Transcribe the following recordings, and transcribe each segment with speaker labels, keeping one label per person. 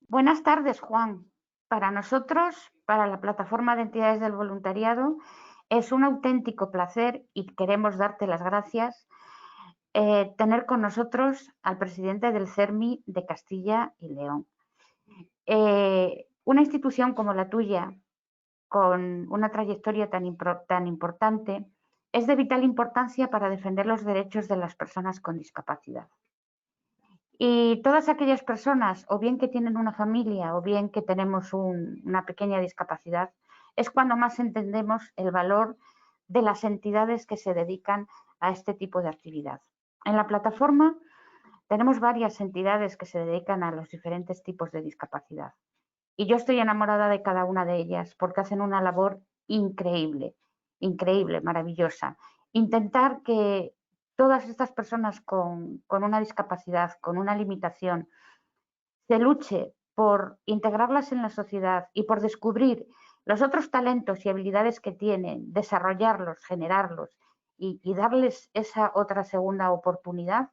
Speaker 1: Buenas tardes, Juan. Para nosotros, para la Plataforma de Entidades del Voluntariado, es un auténtico placer y queremos darte las gracias tener con nosotros al presidente del CERMI de Castilla y León. Una institución como la tuya, con una trayectoria tan importante, es de vital importancia para defender los derechos de las personas con discapacidad. Y todas aquellas personas, o bien que tienen una familia, o bien que tenemos una pequeña discapacidad, es cuando más entendemos el valor de las entidades que se dedican a este tipo de actividad. En la plataforma tenemos varias entidades que se dedican a los diferentes tipos de discapacidad. Y yo estoy enamorada de cada una de ellas porque hacen una labor increíble, increíble, maravillosa. Intentar que todas estas personas con una discapacidad, con una limitación, se luche por integrarlas en la sociedad y por descubrir los otros talentos y habilidades que tienen, desarrollarlos, generarlos y darles esa otra segunda oportunidad,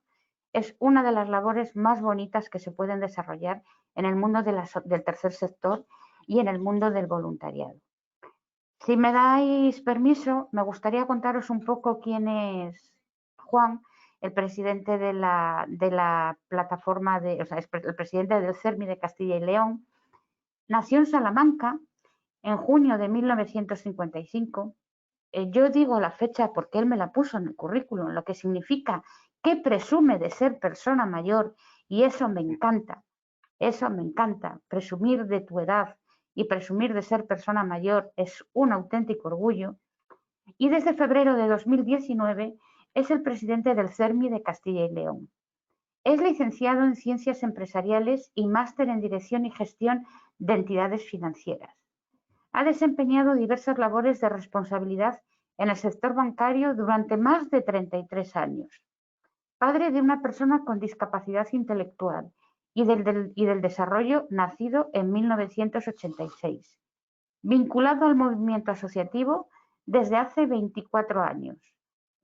Speaker 1: es una de las labores más bonitas que se pueden desarrollar en el mundo del tercer sector y en el mundo del voluntariado. Si me dais permiso, me gustaría contaros un poco quién es Juan, el presidente de la plataforma, o sea, el presidente del CERMI de Castilla y León. Nació en Salamanca en junio de 1955. Yo digo la fecha porque él me la puso en el currículum, lo que significa que presume de ser persona mayor, y eso me encanta, presumir de tu edad y presumir de ser persona mayor es un auténtico orgullo. Y desde febrero de 2019 es el presidente del CERMI de Castilla y León. Es licenciado en Ciencias Empresariales y máster en Dirección y Gestión de Entidades Financieras. Ha desempeñado diversas labores de responsabilidad en el sector bancario durante más de 33 años. Padre de una persona con discapacidad intelectual y del desarrollo, nacido en 1986. Vinculado al movimiento asociativo desde hace 24 años.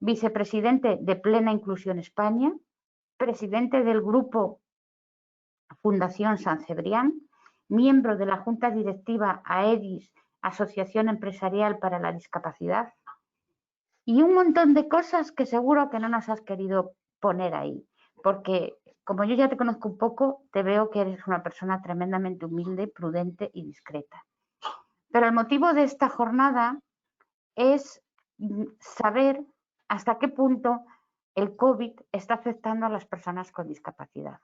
Speaker 1: Vicepresidente de Plena Inclusión España, presidente del grupo Fundación San Cebrián, miembro de la Junta Directiva AEDIS, Asociación Empresarial para la Discapacidad, y un montón de cosas que seguro que no nos has querido poner ahí, porque como yo ya te conozco un poco, te veo que eres una persona tremendamente humilde, prudente y discreta. Pero el motivo de esta jornada es saber hasta qué punto el COVID está afectando a las personas con discapacidad.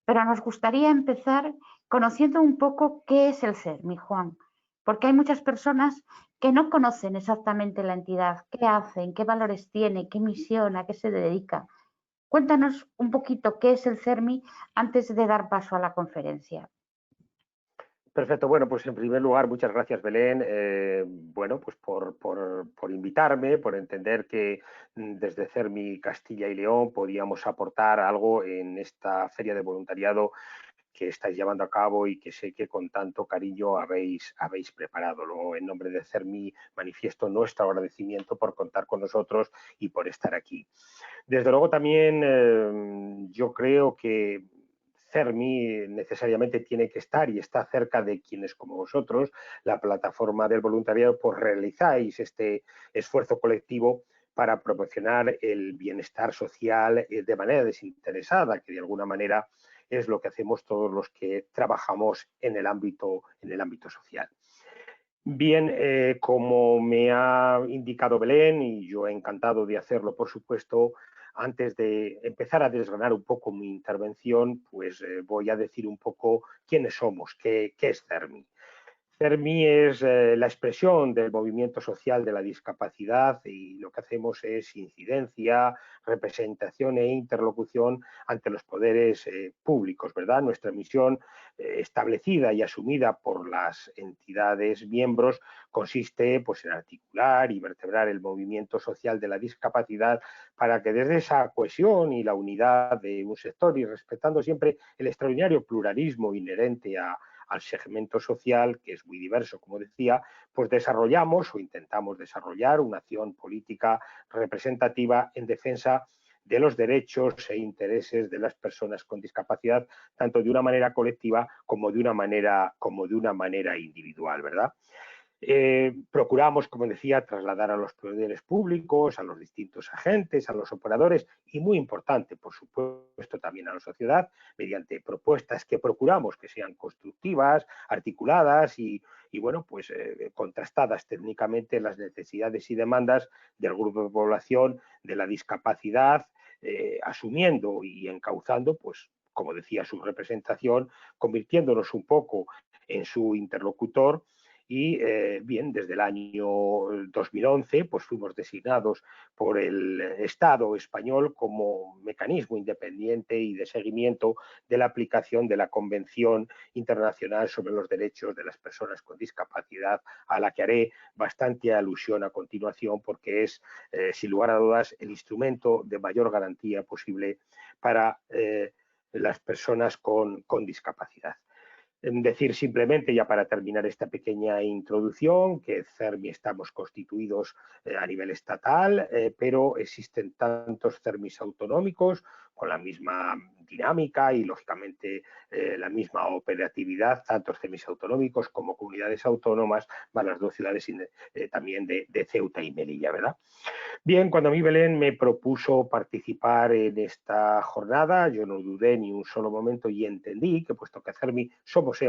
Speaker 1: Pero nos gustaría empezar conociendo un poco qué es el CERMI, Juan, porque hay muchas personas que no conocen exactamente la entidad, qué hacen, qué valores tiene, qué misión, a qué se dedica. Cuéntanos un poquito qué es el CERMI antes de dar paso a la conferencia.
Speaker 2: Perfecto, bueno, pues en primer lugar, muchas gracias, Belén, bueno, pues por invitarme, por entender que desde CERMI Castilla y León podíamos aportar algo en esta feria de voluntariado que estáis llevando a cabo y que sé que con tanto cariño habéis preparado. Luego, en nombre de CERMI, manifiesto nuestro agradecimiento por contar con nosotros y por estar aquí. Desde luego también yo creo que CERMI necesariamente tiene que estar y está cerca de quienes como vosotros, la plataforma del voluntariado, pues realizáis este esfuerzo colectivo para proporcionar el bienestar social de manera desinteresada, que de alguna manera es lo que hacemos todos los que trabajamos en el ámbito social. Bien, como me ha indicado Belén, y yo encantado de hacerlo, por supuesto, antes de empezar a desgranar un poco mi intervención, pues voy a decir un poco quiénes somos, qué es CERMI. CERMI es la expresión del movimiento social de la discapacidad y lo que hacemos es incidencia, representación e interlocución ante los poderes públicos, ¿verdad? Nuestra misión establecida y asumida por las entidades miembros consiste pues, en articular y vertebrar el movimiento social de la discapacidad para que desde esa cohesión y la unidad de un sector y respetando siempre el extraordinario pluralismo inherente al segmento social, que es muy diverso, como decía, pues desarrollamos o intentamos desarrollar una acción política representativa en defensa de los derechos e intereses de las personas con discapacidad, tanto de una manera colectiva como de una manera individual, ¿verdad? Procuramos, como decía, trasladar a los poderes públicos, a los distintos agentes, a los operadores y, muy importante, por supuesto, también a la sociedad, mediante propuestas que procuramos que sean constructivas, articuladas y bueno, pues contrastadas técnicamente las necesidades y demandas del grupo de población de la discapacidad, asumiendo y encauzando, pues, como decía, su representación, convirtiéndonos un poco en su interlocutor. Y bien, desde el año 2011 pues fuimos designados por el Estado español como mecanismo independiente y de seguimiento de la aplicación de la Convención Internacional sobre los Derechos de las Personas con Discapacidad, a la que haré bastante alusión a continuación porque es, sin lugar a dudas, el instrumento de mayor garantía posible para las personas con discapacidad. Decir simplemente, ya para terminar esta pequeña introducción, que CERMI estamos constituidos a nivel estatal, pero existen tantos CERMIs autonómicos con la misma dinámica y, lógicamente, la misma operatividad, tanto CERMIs autonómicos como comunidades autónomas, más las dos ciudades también de Ceuta y Melilla, ¿verdad? Bien, cuando a mí Belén me propuso participar en esta jornada, yo no dudé ni un solo momento y entendí que, puesto que CERMI somos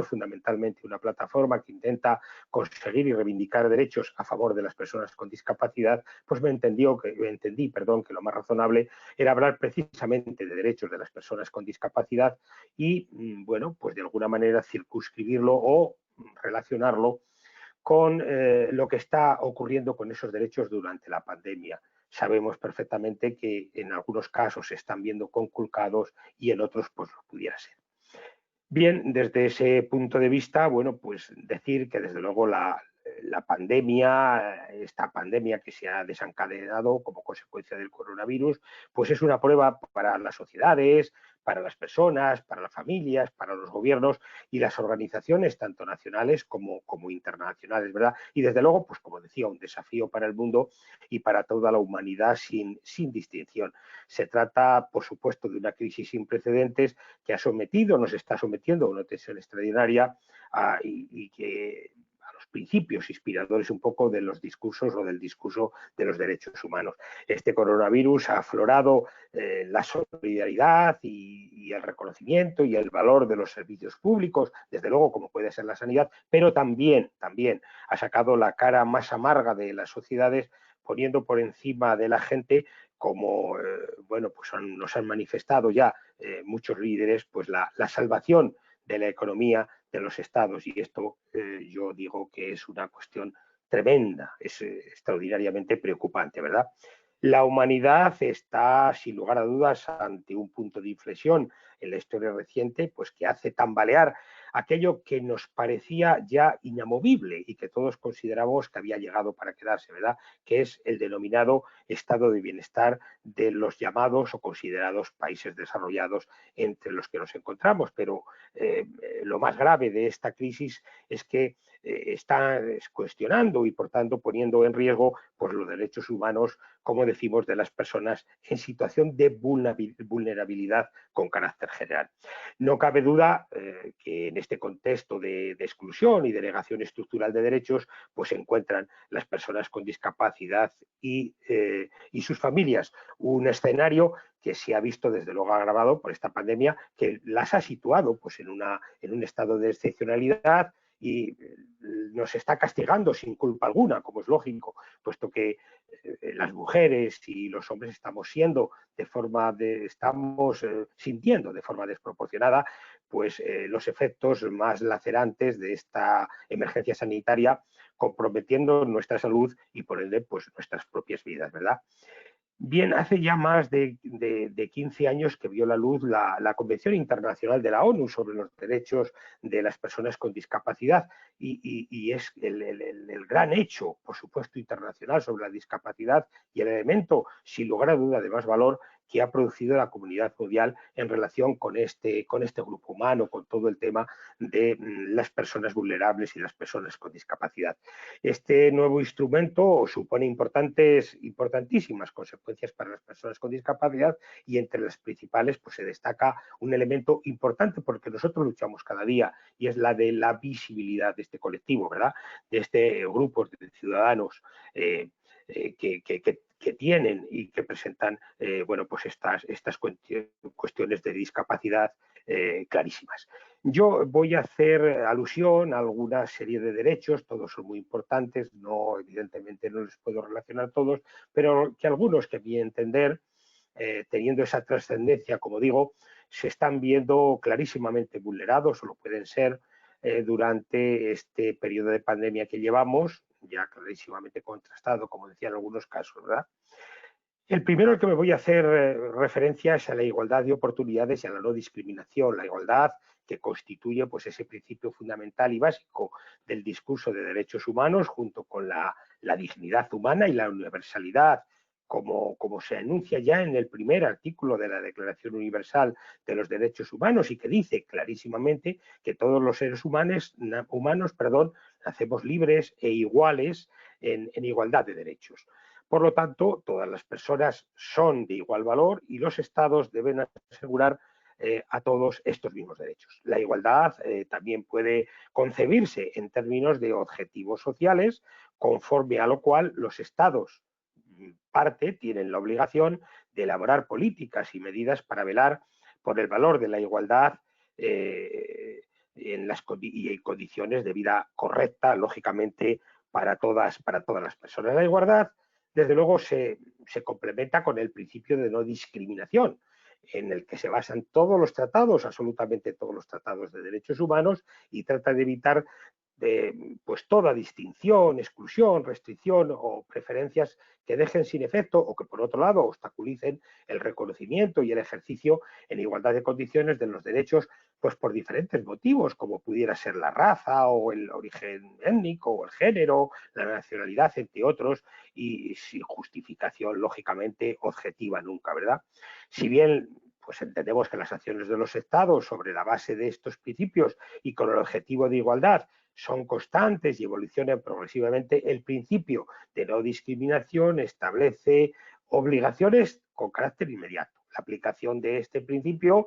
Speaker 2: fundamentalmente una plataforma que intenta conseguir y reivindicar derechos a favor de las personas con discapacidad, pues entendí, que lo más razonable era hablar precisamente de derechos de las personas con discapacidad y, bueno, pues de alguna manera circunscribirlo o relacionarlo con lo que está ocurriendo con esos derechos durante la pandemia. Sabemos perfectamente que en algunos casos se están viendo conculcados y en otros pues no pudiera ser. Bien, desde ese punto de vista, bueno, pues decir que desde luego la pandemia, esta pandemia que se ha desencadenado como consecuencia del coronavirus, pues es una prueba para las sociedades, para las personas, para las familias, para los gobiernos y las organizaciones, tanto nacionales como internacionales, ¿verdad? Y desde luego, pues como decía, un desafío para el mundo y para toda la humanidad sin distinción. Se trata, por supuesto, de una crisis sin precedentes que nos está sometiendo a una tensión extraordinaria y que a los principios inspiradores un poco de los discursos o del discurso de los derechos humanos. Este coronavirus ha aflorado la solidaridad y el reconocimiento y el valor de los servicios públicos, desde luego como puede ser la sanidad, pero también ha sacado la cara más amarga de las sociedades, poniendo por encima de la gente, como bueno, pues nos han manifestado ya muchos líderes, pues la salvación de la economía de los estados. Y esto yo digo que es una cuestión tremenda, es extraordinariamente preocupante, ¿verdad? La humanidad está, sin lugar a dudas, ante un punto de inflexión en la historia reciente, pues que hace tambalear aquello que nos parecía ya inamovible y que todos consideramos que había llegado para quedarse, ¿verdad? Que es el denominado estado de bienestar de los llamados o considerados países desarrollados entre los que nos encontramos. Pero lo más grave de esta crisis es que está cuestionando y, por tanto, poniendo en riesgo pues, los derechos humanos, como decimos, de las personas en situación de vulnerabilidad con carácter general. No cabe duda que en este contexto de exclusión y de negación estructural de derechos, pues se encuentran las personas con discapacidad y sus familias. Un escenario que se ha visto desde luego agravado por esta pandemia, que las ha situado pues, en un estado de excepcionalidad y nos está castigando sin culpa alguna, como es lógico, puesto que las mujeres y los hombres estamos sintiendo de forma desproporcionada pues los efectos más lacerantes de esta emergencia sanitaria, comprometiendo nuestra salud y por ende pues nuestras propias vidas, ¿verdad? Bien, hace ya más de 15 años que vio la luz la Convención Internacional de la ONU sobre los derechos de las personas con discapacidad y es el gran hecho, por supuesto, internacional sobre la discapacidad y el elemento, sin lugar a duda, de más valor que ha producido la comunidad mundial en relación con este grupo humano, con todo el tema de las personas vulnerables y las personas con discapacidad. Este nuevo instrumento supone importantísimas consecuencias para las personas con discapacidad, y entre las principales pues se destaca un elemento importante porque nosotros luchamos cada día, y es la de la visibilidad de este colectivo, ¿verdad? De este grupo de ciudadanos que tienen y que presentan bueno, pues estas cuestiones de discapacidad clarísimas. Yo voy a hacer alusión a alguna serie de derechos, todos son muy importantes, no, evidentemente no les puedo relacionar todos, pero que algunos, que a mi entender, teniendo esa trascendencia, como digo, se están viendo clarísimamente vulnerados, o lo pueden ser, durante este periodo de pandemia que llevamos, ya clarísimamente contrastado, como decía en algunos casos, ¿verdad? El primero al que me voy a hacer referencia es a la igualdad de oportunidades y a la no discriminación. La igualdad, que constituye pues ese principio fundamental y básico del discurso de derechos humanos, junto con la dignidad humana y la universalidad, como se anuncia ya en el primer artículo de la Declaración Universal de los Derechos Humanos, y que dice clarísimamente que todos los seres humanos, nacemos libres e iguales en igualdad de derechos. Por lo tanto, todas las personas son de igual valor y los Estados deben asegurar a todos estos mismos derechos. La igualdad también puede concebirse en términos de objetivos sociales, conforme a lo cual los Estados parte tienen la obligación de elaborar políticas y medidas para velar por el valor de la igualdad en condiciones de vida correcta, lógicamente, para todas las personas. La igualdad, desde luego, se complementa con el principio de no discriminación, en el que se basan todos los tratados, absolutamente todos los tratados de derechos humanos, y trata de evitar pues toda distinción, exclusión, restricción o preferencias que dejen sin efecto, o que por otro lado obstaculicen el reconocimiento y el ejercicio en igualdad de condiciones de los derechos, pues por diferentes motivos, como pudiera ser la raza o el origen étnico o el género, la nacionalidad, entre otros, y sin justificación lógicamente objetiva nunca, ¿verdad? Si bien pues entendemos que las acciones de los Estados sobre la base de estos principios y con el objetivo de igualdad son constantes y evolucionan progresivamente, el principio de no discriminación establece obligaciones con carácter inmediato. La aplicación de este principio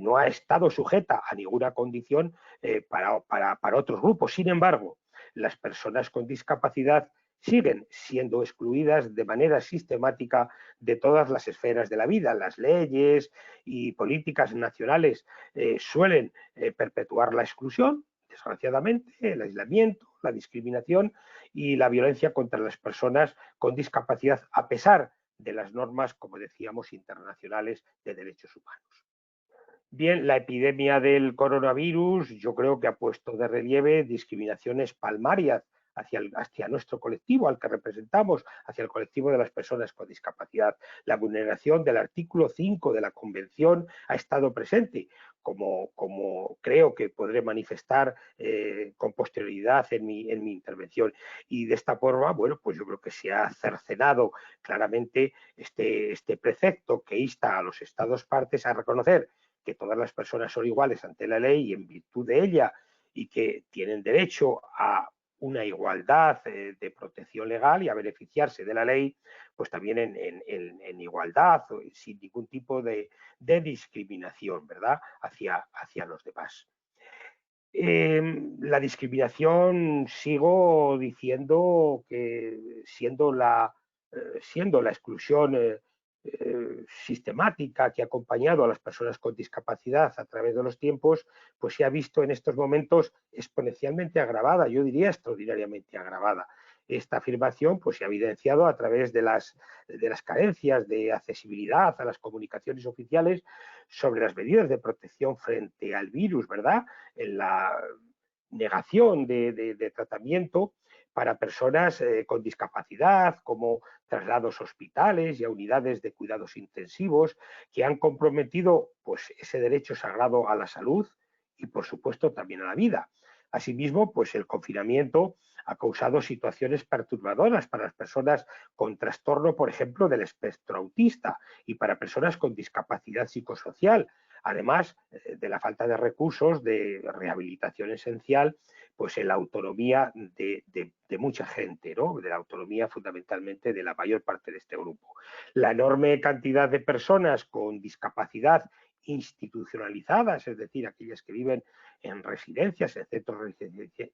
Speaker 2: no ha estado sujeta a ninguna condición para otros grupos. Sin embargo, las personas con discapacidad siguen siendo excluidas de manera sistemática de todas las esferas de la vida. Las leyes y políticas nacionales suelen perpetuar la exclusión, desgraciadamente, el aislamiento, la discriminación y la violencia contra las personas con discapacidad, a pesar de las normas, como decíamos, internacionales de derechos humanos. Bien, la epidemia del coronavirus yo creo que ha puesto de relieve discriminaciones palmarias hacia nuestro colectivo, al que representamos, hacia el colectivo de las personas con discapacidad. La vulneración del artículo 5 de la Convención ha estado presente, como creo que podré manifestar con posterioridad en mi intervención. Y de esta forma, bueno, pues yo creo que se ha cercenado claramente este precepto que insta a los Estados partes a reconocer que todas las personas son iguales ante la ley y en virtud de ella, y que tienen derecho a una igualdad de protección legal y a beneficiarse de la ley, pues también en igualdad, sin ningún tipo de discriminación, ¿verdad?, hacia los demás. La discriminación, sigo diciendo que siendo la exclusión sistemática que ha acompañado a las personas con discapacidad a través de los tiempos, pues se ha visto en estos momentos exponencialmente agravada, yo diría extraordinariamente agravada. Esta afirmación pues, se ha evidenciado a través de las carencias de accesibilidad a las comunicaciones oficiales sobre las medidas de protección frente al virus, ¿verdad?, en la negación de tratamiento para personas con discapacidad, como traslados a hospitales y a unidades de cuidados intensivos, que han comprometido pues, ese derecho sagrado a la salud y, por supuesto, también a la vida. Asimismo, pues el confinamiento ha causado situaciones perturbadoras para las personas con trastorno, por ejemplo, del espectro autista y para personas con discapacidad psicosocial. Además de la falta de recursos de rehabilitación esencial, pues en la autonomía de mucha gente, ¿no? De la autonomía fundamentalmente de la mayor parte de este grupo. La enorme cantidad de personas con discapacidad institucionalizadas, es decir, aquellas que viven en residencias, en centros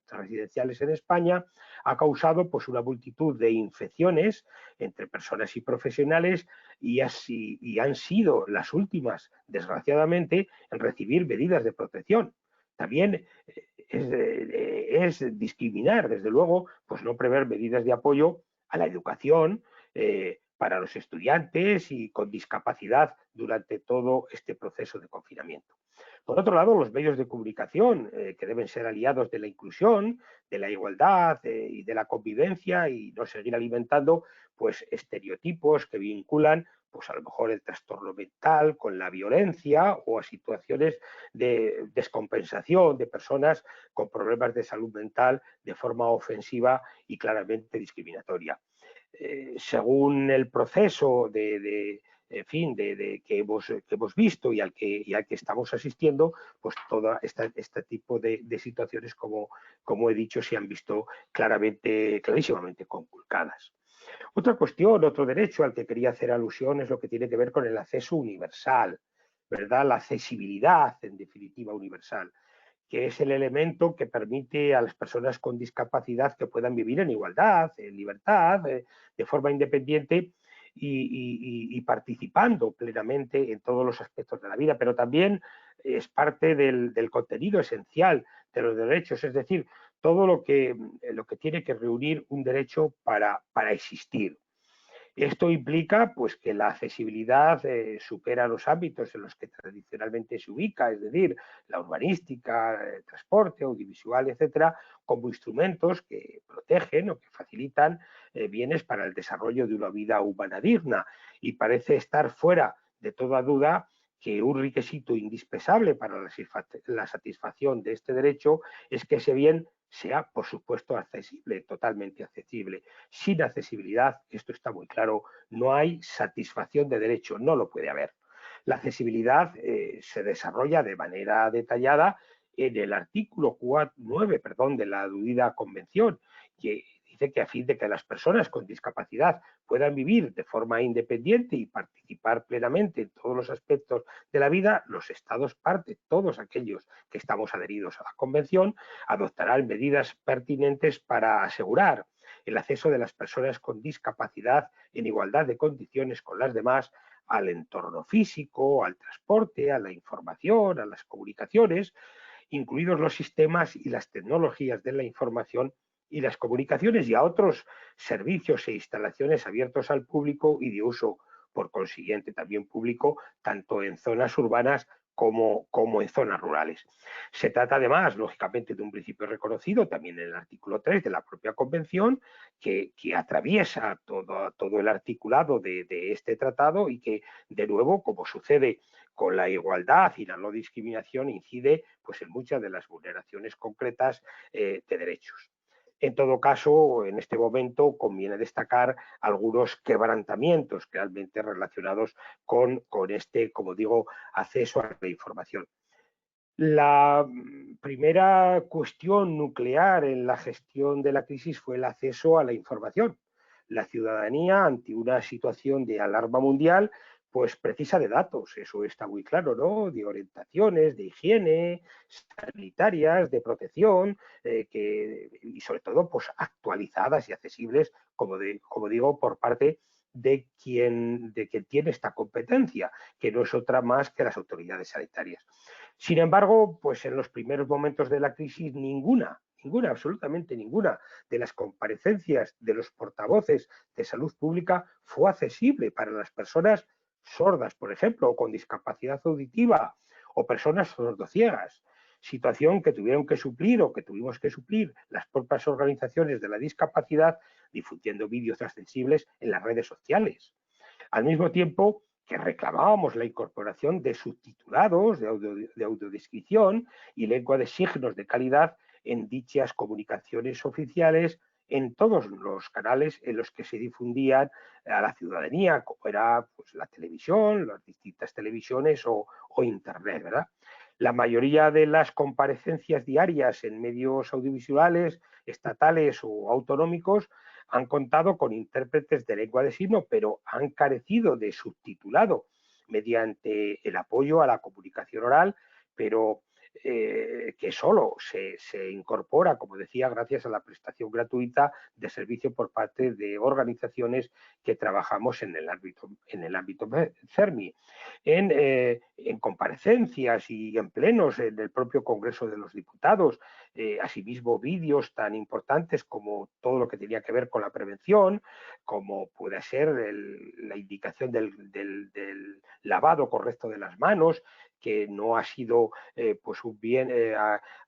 Speaker 2: residenciales en España, ha causado pues una multitud de infecciones entre personas y profesionales y han sido las últimas, desgraciadamente, en recibir medidas de protección. También es discriminar, desde luego, pues no prever medidas de apoyo a la educación para los estudiantes y con discapacidad durante todo este proceso de confinamiento. Por otro lado, los medios de comunicación, que deben ser aliados de la inclusión, de la igualdad y de la convivencia y no seguir alimentando pues, estereotipos que vinculan pues a lo mejor el trastorno mental con la violencia o a situaciones de descompensación de personas con problemas de salud mental de forma ofensiva y claramente discriminatoria. Según el proceso en fin, que hemos visto y al que estamos asistiendo, pues todo este tipo de situaciones, como he dicho, se han visto clarísimamente conculcadas. Otra cuestión, otro derecho al que quería hacer alusión es lo que tiene que ver con el acceso universal, ¿verdad? La accesibilidad, en definitiva, universal, que es el elemento que permite a las personas con discapacidad que puedan vivir en igualdad, en libertad, de forma independiente y participando plenamente en todos los aspectos de la vida, pero también es parte del contenido esencial de los derechos, es decir, todo lo que tiene que reunir un derecho para existir. Esto implica pues, que la accesibilidad supera los ámbitos en los que tradicionalmente se ubica, es decir, la urbanística, el transporte, audiovisual, etcétera, como instrumentos que protegen o que facilitan bienes para el desarrollo de una vida humana digna. Y parece estar fuera de toda duda que un requisito indispensable para la satisfacción de este derecho es que ese bien sea, por supuesto, accesible, totalmente accesible. Sin accesibilidad, esto está muy claro, no hay satisfacción de derecho, no lo puede haber. La accesibilidad se desarrolla de manera detallada en el artículo 9 de la aludida convención, que dice que a fin de que las personas con discapacidad puedan vivir de forma independiente y participar plenamente en todos los aspectos de la vida, los Estados partes, todos aquellos que estamos adheridos a la Convención, adoptarán medidas pertinentes para asegurar el acceso de las personas con discapacidad en igualdad de condiciones con las demás al entorno físico, al transporte, a la información, a las comunicaciones, incluidos los sistemas y las tecnologías de la información y las comunicaciones y a otros servicios e instalaciones abiertos al público y de uso, por consiguiente, también público, tanto en zonas urbanas como en zonas rurales. Se trata además, lógicamente, de un principio reconocido también en el artículo 3 de la propia Convención, que atraviesa todo el articulado de este tratado y que, de nuevo, como sucede con la igualdad y la no discriminación, incide pues, en muchas de las vulneraciones concretas de derechos. En todo caso, en este momento conviene destacar algunos quebrantamientos realmente relacionados con este, como digo, acceso a la información. La primera cuestión nuclear en la gestión de la crisis fue el acceso a la información. La ciudadanía, ante una situación de alarma mundial, pues precisa de datos, eso está muy claro, ¿no? De orientaciones, de higiene, sanitarias, de protección, y sobre todo, pues actualizadas y accesibles, como digo, por parte de quien tiene esta competencia, que no es otra más que las autoridades sanitarias. Sin embargo, pues en los primeros momentos de la crisis, absolutamente ninguna de las comparecencias de los portavoces de salud pública fue accesible para las personas sordas, por ejemplo, o con discapacidad auditiva, o personas sordociegas, situación que tuvieron que suplir o que tuvimos que suplir las propias organizaciones de la discapacidad difundiendo vídeos accesibles en las redes sociales. Al mismo tiempo que reclamábamos la incorporación de subtitulados, de audiodescripción y lengua de signos de calidad en dichas comunicaciones oficiales, en todos los canales en los que se difundían a la ciudadanía, como era pues, la televisión, las distintas televisiones o Internet, ¿verdad? La mayoría de las comparecencias diarias en medios audiovisuales, estatales o autonómicos, han contado con intérpretes de lengua de signos, pero han carecido de subtitulado mediante el apoyo a la comunicación oral, pero que solo se incorpora, como decía, gracias a la prestación gratuita de servicio por parte de organizaciones que trabajamos en el ámbito CERMI. En comparecencias y en plenos en el propio Congreso de los Diputados, asimismo vídeos tan importantes como todo lo que tenía que ver con la prevención, como puede ser la indicación del lavado correcto de las manos, que no ha sido pues un bien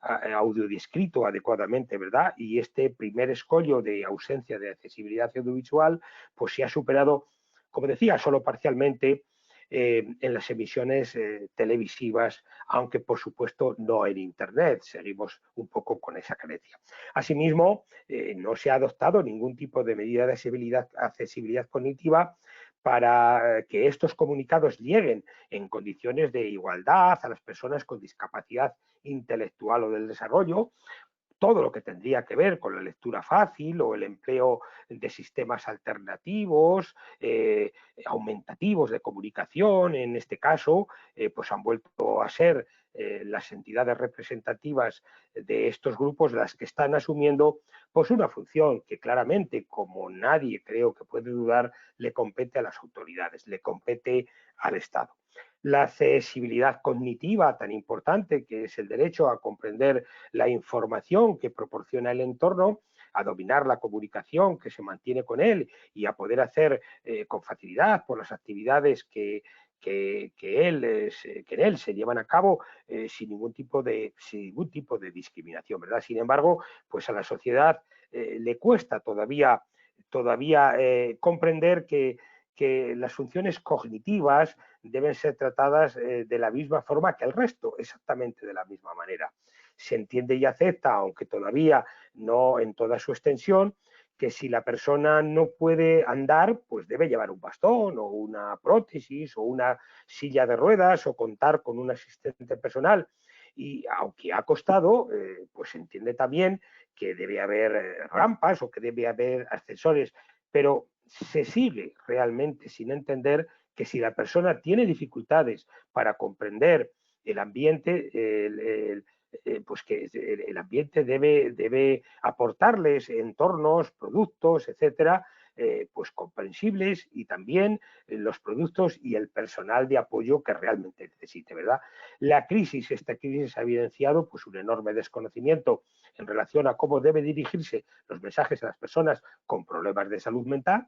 Speaker 2: audiodescrito adecuadamente, ¿verdad? Y este primer escollo de ausencia de accesibilidad audiovisual pues se ha superado, como decía, solo parcialmente en las emisiones televisivas, aunque por supuesto no en Internet. Seguimos un poco con esa carencia. Asimismo, no se ha adoptado ningún tipo de medida de accesibilidad cognitiva para que estos comunicados lleguen en condiciones de igualdad a las personas con discapacidad intelectual o del desarrollo, todo lo que tendría que ver con la lectura fácil o el empleo de sistemas alternativos, aumentativos de comunicación, en este caso, pues han vuelto a ser las entidades representativas de estos grupos las que están asumiendo pues una función que claramente, como nadie creo que puede dudar, le compete a las autoridades, le compete al Estado. La accesibilidad cognitiva tan importante que es el derecho a comprender la información que proporciona el entorno, a dominar la comunicación que se mantiene con él y a poder hacer con facilidad por las actividades que en él se llevan a cabo sin ningún tipo de discriminación, ¿verdad? Sin embargo, pues a la sociedad le cuesta todavía comprender que las funciones cognitivas deben ser tratadas de la misma forma que el resto, exactamente de la misma manera. Se entiende y acepta, aunque todavía no en toda su extensión, que si la persona no puede andar, pues debe llevar un bastón o una prótesis o una silla de ruedas o contar con un asistente personal. Y aunque ha costado, pues se entiende también que debe haber rampas o que debe haber ascensores, pero se sigue realmente sin entender que si la persona tiene dificultades para comprender el ambiente, pues que el ambiente debe aportarles entornos, productos, etcétera, pues comprensibles y también los productos y el personal de apoyo que realmente necesite, ¿verdad? Esta crisis ha evidenciado pues un enorme desconocimiento en relación a cómo debe dirigirse los mensajes a las personas con problemas de salud mental,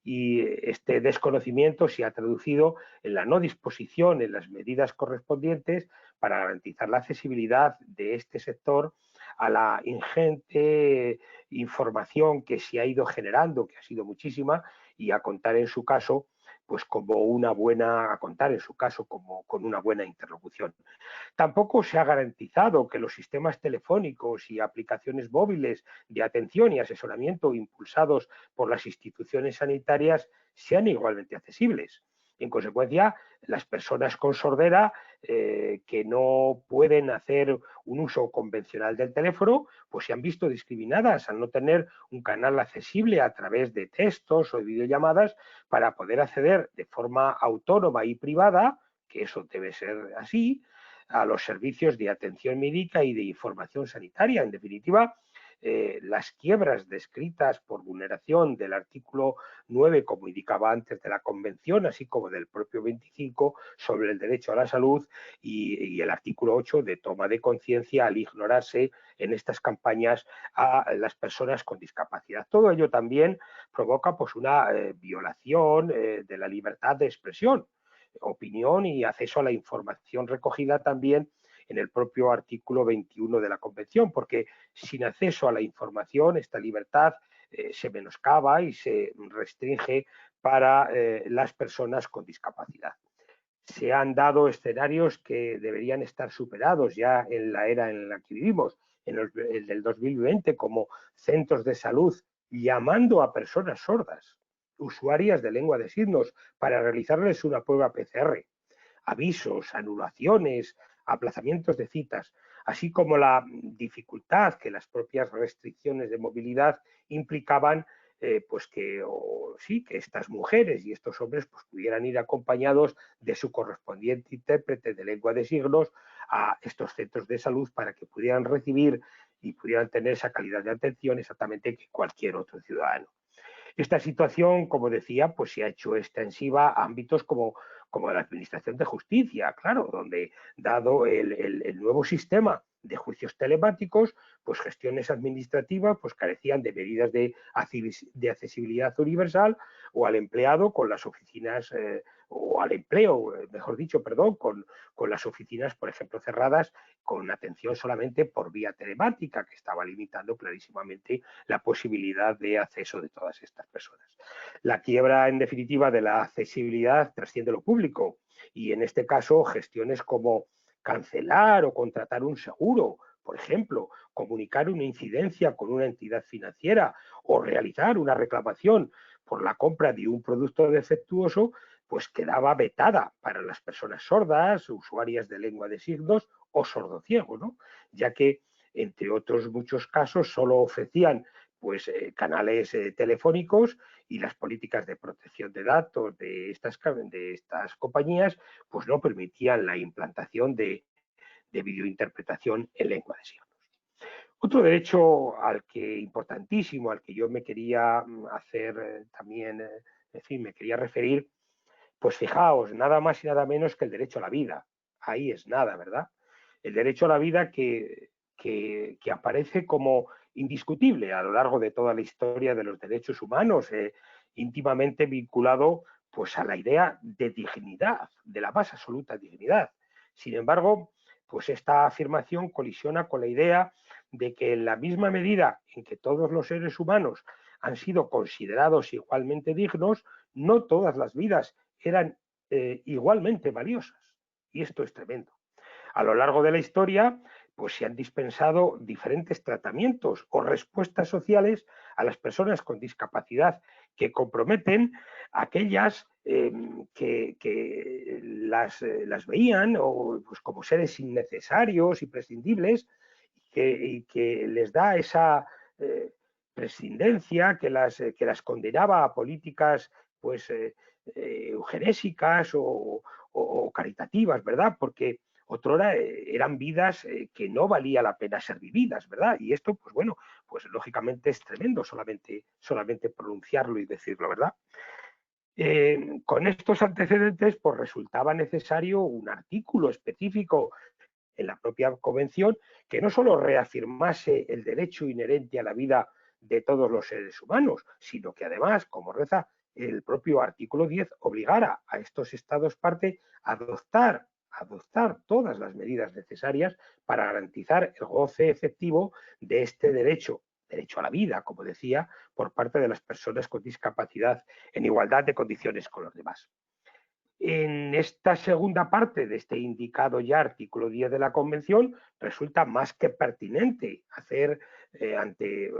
Speaker 2: y este desconocimiento se ha traducido en la no disposición en las medidas correspondientes para garantizar la accesibilidad de este sector a la ingente información que se ha ido generando, que ha sido muchísima, y a contar en su caso pues como con una buena interlocución. Tampoco se ha garantizado que los sistemas telefónicos y aplicaciones móviles de atención y asesoramiento impulsados por las instituciones sanitarias sean igualmente accesibles. En consecuencia, las personas con sordera que no pueden hacer un uso convencional del teléfono, pues se han visto discriminadas al no tener un canal accesible a través de textos o de videollamadas para poder acceder de forma autónoma y privada, que eso debe ser así, a los servicios de atención médica y de información sanitaria. En definitiva, las quiebras descritas por vulneración del artículo 9, como indicaba antes, de la Convención, así como del propio 25 sobre el derecho a la salud y el artículo 8 de toma de conciencia al ignorarse en estas campañas a las personas con discapacidad. Todo ello también provoca pues, una violación de la libertad de expresión, opinión y acceso a la información recogida también en el propio artículo 21 de la Convención, porque sin acceso a la información esta libertad se menoscaba y se restringe para las personas con discapacidad. se han dado escenarios que deberían estar superados ya en la era en la que vivimos, en el del 2020, como centros de salud llamando a personas sordas, usuarias de lengua de signos, para realizarles una prueba PCR, avisos, anulaciones, aplazamientos de citas, así como la dificultad que las propias restricciones de movilidad implicaban, pues que estas mujeres y estos hombres pues pudieran ir acompañados de su correspondiente intérprete de lengua de signos a estos centros de salud para que pudieran recibir y pudieran tener esa calidad de atención exactamente que cualquier otro ciudadano. Esta situación, como decía, pues se ha hecho extensiva a ámbitos como la Administración de Justicia, claro, donde, dado el nuevo sistema de juicios telemáticos, pues gestiones administrativas pues carecían de medidas de accesibilidad universal, o al empleado con las oficinas, o al empleo, mejor dicho, perdón, con las oficinas, por ejemplo, cerradas, con atención solamente por vía telemática, que estaba limitando clarísimamente la posibilidad de acceso de todas estas personas. La quiebra, en definitiva, de la accesibilidad trasciende lo público, y en este caso gestiones como cancelar o contratar un seguro, por ejemplo, comunicar una incidencia con una entidad financiera o realizar una reclamación por la compra de un producto defectuoso, pues quedaba vetada para las personas sordas, usuarias de lengua de signos o sordociegos, ¿no? Ya que, entre otros muchos casos, solo ofrecían pues canales telefónicos, y las políticas de protección de datos de estas compañías pues no permitían la implantación de videointerpretación en lengua de signos. Otro derecho importantísimo, al que yo me quería hacer también, en fin, me quería referir, pues fijaos, nada más y nada menos que el derecho a la vida. Ahí es nada, ¿verdad? El derecho a la vida que aparece como indiscutible a lo largo de toda la historia de los derechos humanos, íntimamente vinculado pues a la idea de dignidad, de la más absoluta dignidad. Sin embargo, pues esta afirmación colisiona con la idea de que, en la misma medida en que todos los seres humanos han sido considerados igualmente dignos, no todas las vidas eran igualmente valiosas. Y esto es tremendo. A lo largo de la historia, pues se han dispensado diferentes tratamientos o respuestas sociales a las personas con discapacidad, que comprometen a aquellas que las veían pues como seres innecesarios y prescindibles, y que les da esa prescindencia que las condenaba a políticas pues eugenésicas o caritativas, ¿verdad? Porque otrora eran vidas que no valía la pena ser vividas, ¿verdad? Y esto, pues bueno, pues lógicamente es tremendo solamente pronunciarlo y decirlo, ¿verdad? Con estos antecedentes, pues resultaba necesario un artículo específico en la propia convención que no solo reafirmase el derecho inherente a la vida de todos los seres humanos, sino que además, como reza el propio artículo 10, obligara a estos estados parte a adoptar todas las medidas necesarias para garantizar el goce efectivo de este derecho a la vida, como decía, por parte de las personas con discapacidad, en igualdad de condiciones con los demás. En esta segunda parte de este indicado ya artículo 10 de la Convención, resulta más que pertinente hacer ante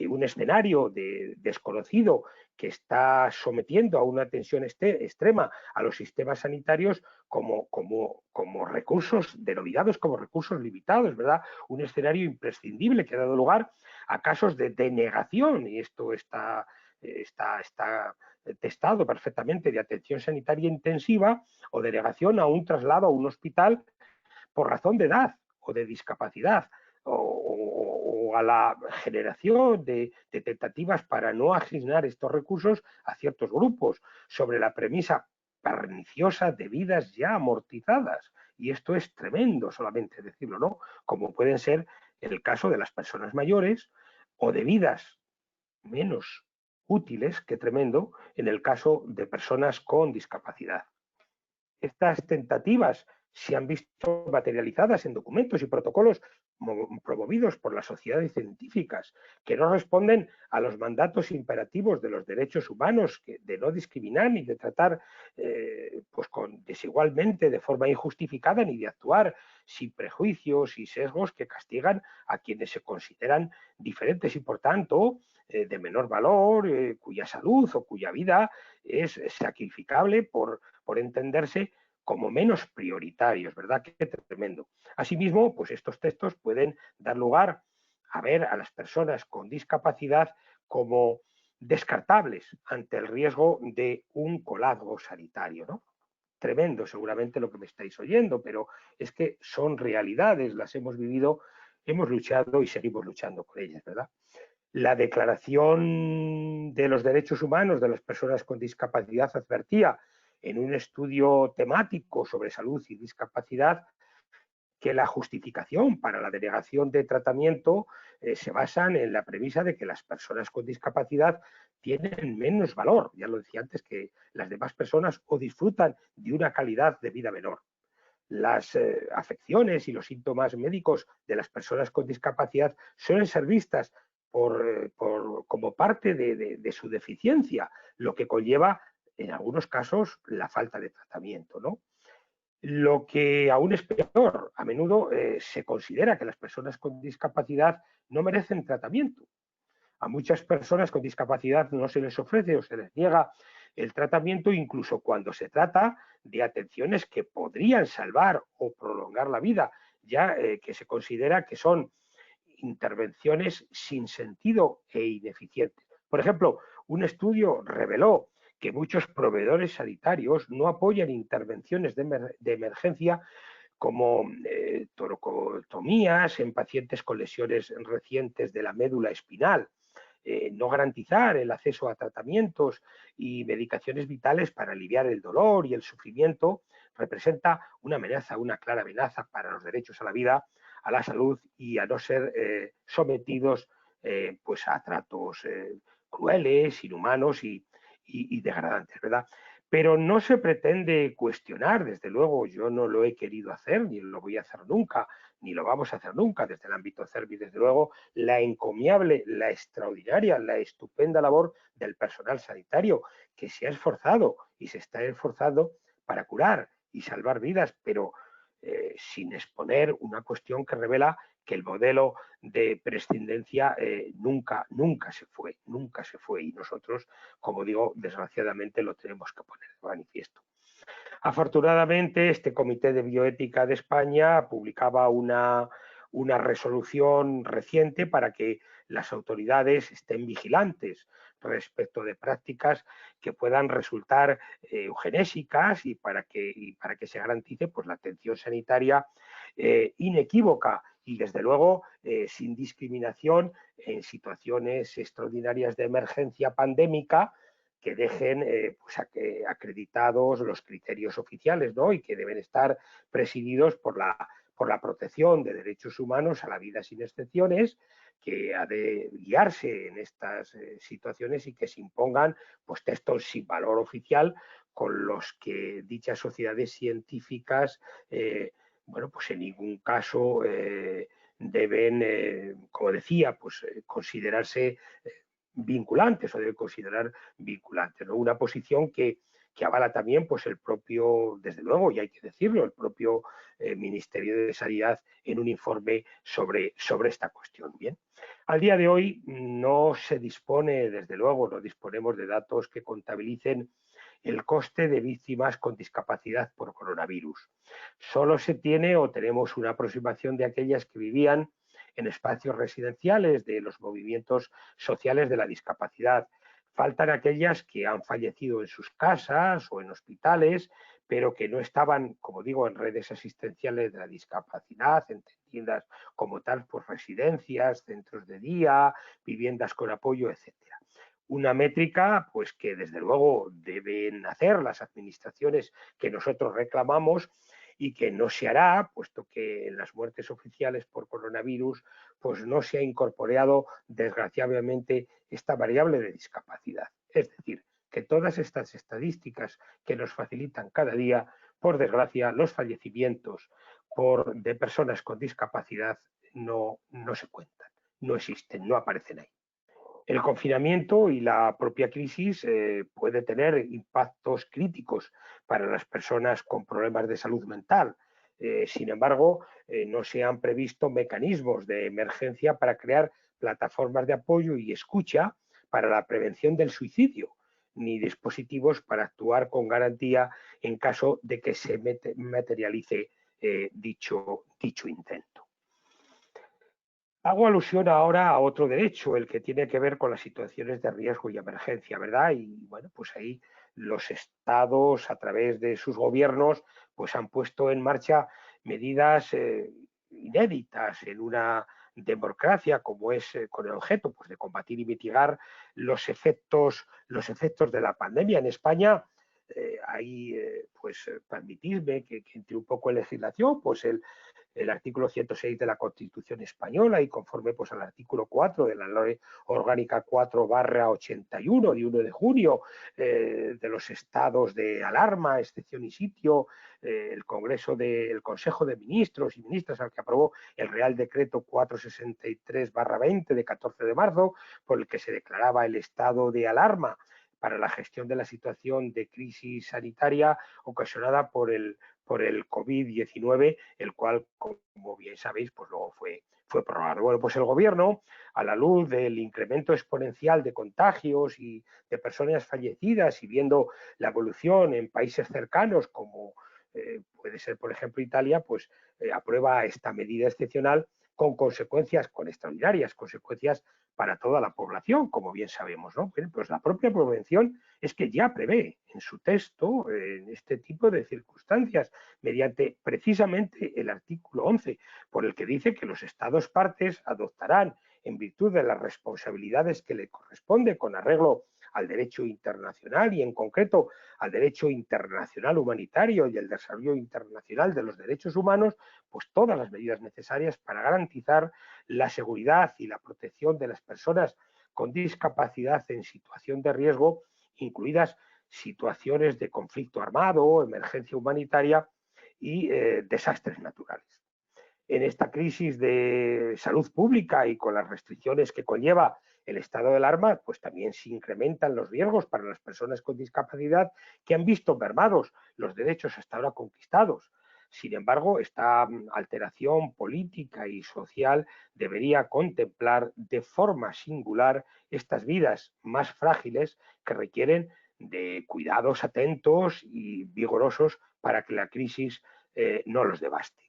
Speaker 2: un escenario desconocido que está sometiendo a una tensión extrema a los sistemas sanitarios, como recursos denominados como recursos limitados, ¿verdad? Un escenario imprescindible que ha dado lugar a casos de denegación, y esto está testado perfectamente, de atención sanitaria intensiva o denegación a un traslado a un hospital por razón de edad o de discapacidad, o a la generación de tentativas para no asignar estos recursos a ciertos grupos, sobre la premisa perniciosa de vidas ya amortizadas. Y esto es tremendo solamente decirlo, ¿no? Como pueden ser el caso de las personas mayores, o de vidas menos útiles, que tremendo, en el caso de personas con discapacidad. Estas tentativas se han visto materializadas en documentos y protocolos promovidos por las sociedades científicas, que no responden a los mandatos imperativos de los derechos humanos, de no discriminar ni de tratar pues desigualmente, de forma injustificada, ni de actuar sin prejuicios y sesgos que castigan a quienes se consideran diferentes y, por tanto, de menor valor, cuya salud o cuya vida es sacrificable por entenderse como menos prioritarios, ¿verdad? Qué tremendo. Asimismo, pues estos textos pueden dar lugar a ver a las personas con discapacidad como descartables ante el riesgo de un colapso sanitario, ¿no? Tremendo seguramente lo que me estáis oyendo, pero es que son realidades, las hemos vivido, hemos luchado y seguimos luchando con ellas, ¿verdad? La Declaración de los Derechos Humanos de las Personas con Discapacidad advertía en un estudio temático sobre salud y discapacidad que la justificación para la denegación de tratamiento se basan en la premisa de que las personas con discapacidad tienen menos valor, ya lo decía antes, que las demás personas, o disfrutan de una calidad de vida menor. Las afecciones y los síntomas médicos de las personas con discapacidad suelen ser vistas como parte de su deficiencia, lo que conlleva en algunos casos la falta de tratamiento, ¿no? Lo que aún es peor, a menudo se considera que las personas con discapacidad no merecen tratamiento. A muchas personas con discapacidad no se les ofrece o se les niega el tratamiento, incluso cuando se trata de atenciones que podrían salvar o prolongar la vida, ya que se considera que son intervenciones sin sentido e ineficientes. Por ejemplo, un estudio reveló que muchos proveedores sanitarios no apoyan intervenciones de emergencia como toracotomías en pacientes con lesiones recientes de la médula espinal, no garantizar el acceso a tratamientos y medicaciones vitales para aliviar el dolor y el sufrimiento representa una amenaza, una clara amenaza para los derechos a la vida, a la salud y a no ser sometidos pues a tratos crueles, inhumanos y degradantes, ¿verdad? Pero no se pretende cuestionar, desde luego, yo no lo he querido hacer, ni lo voy a hacer nunca, ni lo vamos a hacer nunca desde el ámbito CERVI, desde luego, la encomiable, la extraordinaria, la estupenda labor del personal sanitario, que se ha esforzado y se está esforzando para curar y salvar vidas, pero sin exponer una cuestión que revela que el modelo de prescindencia nunca se fue y nosotros, como digo, desgraciadamente lo tenemos que poner de manifiesto. Afortunadamente, este Comité de Bioética de España publicaba una resolución reciente para que las autoridades estén vigilantes respecto de prácticas que puedan resultar eugenésicas y para que se garantice pues, la atención sanitaria inequívoca y, desde luego, sin discriminación en situaciones extraordinarias de emergencia pandémica, que dejen pues acreditados los criterios oficiales, ¿no? Y que deben estar presididos por la protección de derechos humanos a la vida sin excepciones, que ha de guiarse en estas situaciones y que se impongan pues, textos sin valor oficial con los que dichas sociedades científicas, bueno, pues en ningún caso deben, como decía, pues considerarse vinculantes o debe considerar vinculantes, ¿no? Una posición que avala también pues el propio, desde luego, y hay que decirlo, el propio Ministerio de Sanidad en un informe sobre esta cuestión. Bien, al día de hoy no se dispone, desde luego, no disponemos de datos que contabilicen el coste de víctimas con discapacidad por coronavirus. Solo se tiene o tenemos una aproximación de aquellas que vivían en espacios residenciales de los movimientos sociales de la discapacidad. Faltan aquellas que han fallecido en sus casas o en hospitales, pero que no estaban, como digo, en redes asistenciales de la discapacidad, entendidas como tal por residencias, centros de día, viviendas con apoyo, etcétera. Una métrica pues que desde luego deben hacer las administraciones que nosotros reclamamos y que no se hará, puesto que en las muertes oficiales por coronavirus pues no se ha incorporado desgraciadamente esta variable de discapacidad. Es decir, que todas estas estadísticas que nos facilitan cada día por desgracia, los fallecimientos de personas con discapacidad no se cuentan, no existen, no aparecen ahí. El confinamiento y la propia crisis puede tener impactos críticos para las personas con problemas de salud mental. Sin embargo, no se han previsto mecanismos de emergencia para crear plataformas de apoyo y escucha para la prevención del suicidio, ni dispositivos para actuar con garantía en caso de que se materialice dicho intento. Hago alusión ahora a otro derecho, el que tiene que ver con las situaciones de riesgo y emergencia, ¿verdad? Y bueno, pues ahí los estados, a través de sus gobiernos, pues han puesto en marcha medidas inéditas en una democracia como es con el objeto pues, de combatir y mitigar los efectos de la pandemia. En España, permitidme que entre un poco en legislación, pues el artículo 106 de la Constitución española y conforme pues al artículo 4 de la Ley Orgánica 4/81 de 1 de junio de los estados de alarma, excepción y sitio, el Consejo de Ministros y Ministras al que aprobó el Real Decreto 463/20 de 14 de marzo por el que se declaraba el estado de alarma para la gestión de la situación de crisis sanitaria ocasionada por el COVID-19, el cual, como bien sabéis, pues luego fue prorrogado. Bueno, pues el gobierno, a la luz del incremento exponencial de contagios y de personas fallecidas y viendo la evolución en países cercanos como puede ser, por ejemplo, Italia, pues aprueba esta medida excepcional con extraordinarias consecuencias para toda la población, como bien sabemos, ¿no? Pues la propia Convención es que ya prevé en su texto en este tipo de circunstancias, mediante precisamente el artículo 11, por el que dice que los Estados partes adoptarán, en virtud de las responsabilidades que le corresponde con arreglo al derecho internacional y en concreto al derecho internacional humanitario y el desarrollo internacional de los derechos humanos, pues todas las medidas necesarias para garantizar la seguridad y la protección de las personas con discapacidad en situación de riesgo, incluidas situaciones de conflicto armado, emergencia humanitaria y desastres naturales. En esta crisis de salud pública y con las restricciones que conlleva el estado de alarma, pues también se incrementan los riesgos para las personas con discapacidad que han visto mermados los derechos hasta ahora conquistados. Sin embargo, esta alteración política y social debería contemplar de forma singular estas vidas más frágiles que requieren de cuidados atentos y vigorosos para que la crisis no los devaste.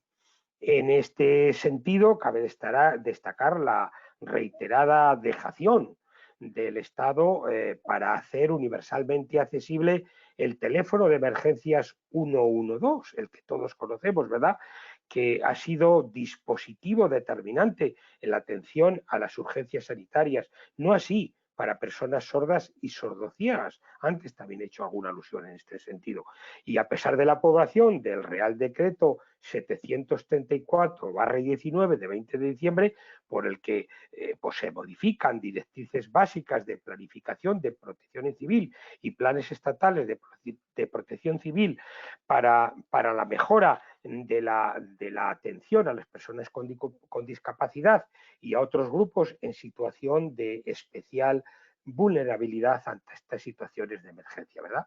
Speaker 2: En este sentido, cabe destacar la reiterada dejación del Estado para hacer universalmente accesible el teléfono de emergencias 112, el que todos conocemos, ¿verdad? Que ha sido dispositivo determinante en la atención a las urgencias sanitarias. No así para personas sordas y sordociegas. Antes también he hecho alguna alusión en este sentido. Y a pesar de la aprobación del Real Decreto 734/19 de 20 de diciembre, por el que pues se modifican directrices básicas de planificación de protección civil y planes estatales de protección civil para la mejora de la atención a las personas con discapacidad y a otros grupos en situación de especial vulnerabilidad ante estas situaciones de emergencia, ¿verdad?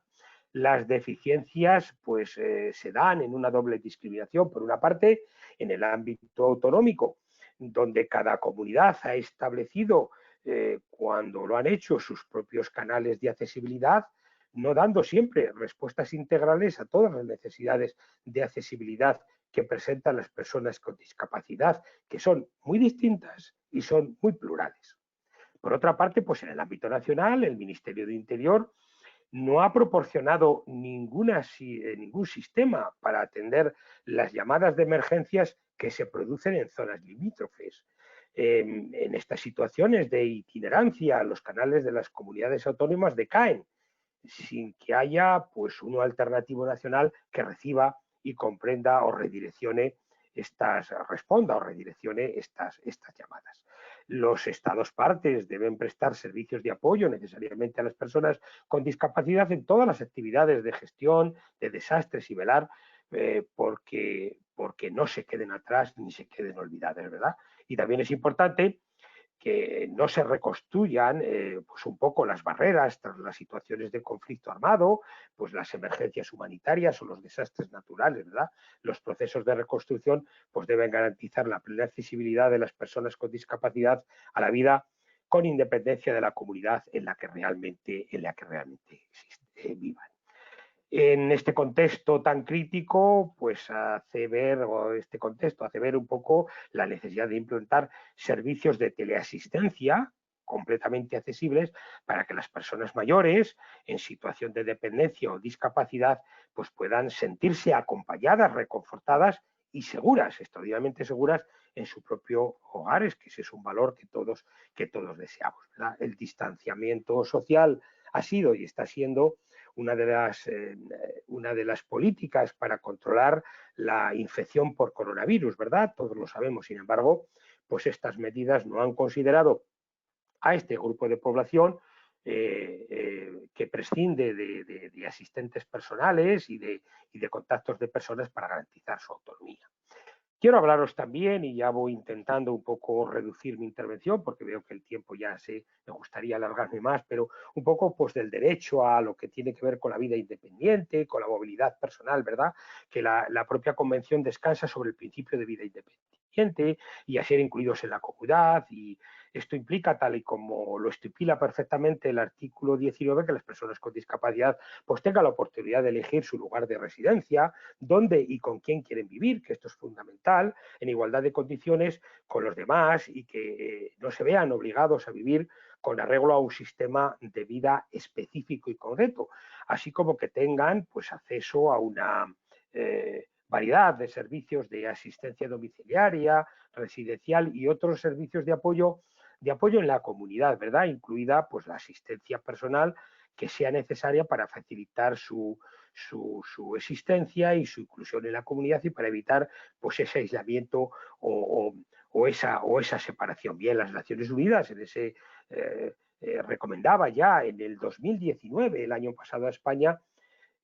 Speaker 2: Las deficiencias pues se dan en una doble discriminación, por una parte en el ámbito autonómico, donde cada comunidad ha establecido cuando lo han hecho sus propios canales de accesibilidad, no dando siempre respuestas integrales a todas las necesidades de accesibilidad que presentan las personas con discapacidad, que son muy distintas y son muy plurales. Por otra parte, pues en el ámbito nacional, el Ministerio de Interior no ha proporcionado ningún sistema para atender las llamadas de emergencias que se producen en zonas limítrofes. En estas situaciones de itinerancia, los canales de las comunidades autónomas decaen sin que haya pues, uno alternativo nacional que reciba y comprenda o responda o redireccione estas llamadas. Los Estados partes deben prestar servicios de apoyo necesariamente a las personas con discapacidad en todas las actividades de gestión de desastres y velar porque no se queden atrás ni se queden olvidadas, ¿verdad? Y también es importante que no se reconstruyan pues un poco las barreras tras las situaciones de conflicto armado, pues las emergencias humanitarias o los desastres naturales, ¿verdad? Los procesos de reconstrucción pues deben garantizar la plena accesibilidad de las personas con discapacidad a la vida con independencia de la comunidad en la que realmente vivan. En este contexto tan crítico, pues este contexto hace ver un poco la necesidad de implantar servicios de teleasistencia completamente accesibles para que las personas mayores en situación de dependencia o discapacidad pues puedan sentirse acompañadas, reconfortadas y seguras, extraordinariamente seguras en su propio hogares, que ese es un valor que todos deseamos, ¿verdad? El distanciamiento social ha sido y está siendo una de las políticas para controlar la infección por coronavirus, ¿verdad? Todos lo sabemos. Sin embargo, pues estas medidas no han considerado a este grupo de población que prescinde de asistentes personales y de contactos de personas para garantizar su autonomía. Quiero hablaros también, y ya voy intentando un poco reducir mi intervención, porque veo que el tiempo me gustaría alargarme más, pero un poco pues del derecho a lo que tiene que ver con la vida independiente, con la movilidad personal, ¿verdad? Que la propia Convención descansa sobre el principio de vida independiente y a ser incluidos en la comunidad, y esto implica, tal y como lo estipula perfectamente el artículo 19, que las personas con discapacidad pues tengan la oportunidad de elegir su lugar de residencia, dónde y con quién quieren vivir, que esto es fundamental, en igualdad de condiciones con los demás y que no se vean obligados a vivir con arreglo a un sistema de vida específico y concreto, así como que tengan pues acceso a una variedad de servicios de asistencia domiciliaria, residencial y otros servicios de apoyo en la comunidad, ¿verdad? Incluida pues la asistencia personal que sea necesaria para facilitar su existencia y su inclusión en la comunidad y para evitar pues ese aislamiento o esa separación. Bien, las Naciones Unidas recomendaba ya en el 2019, el año pasado, a España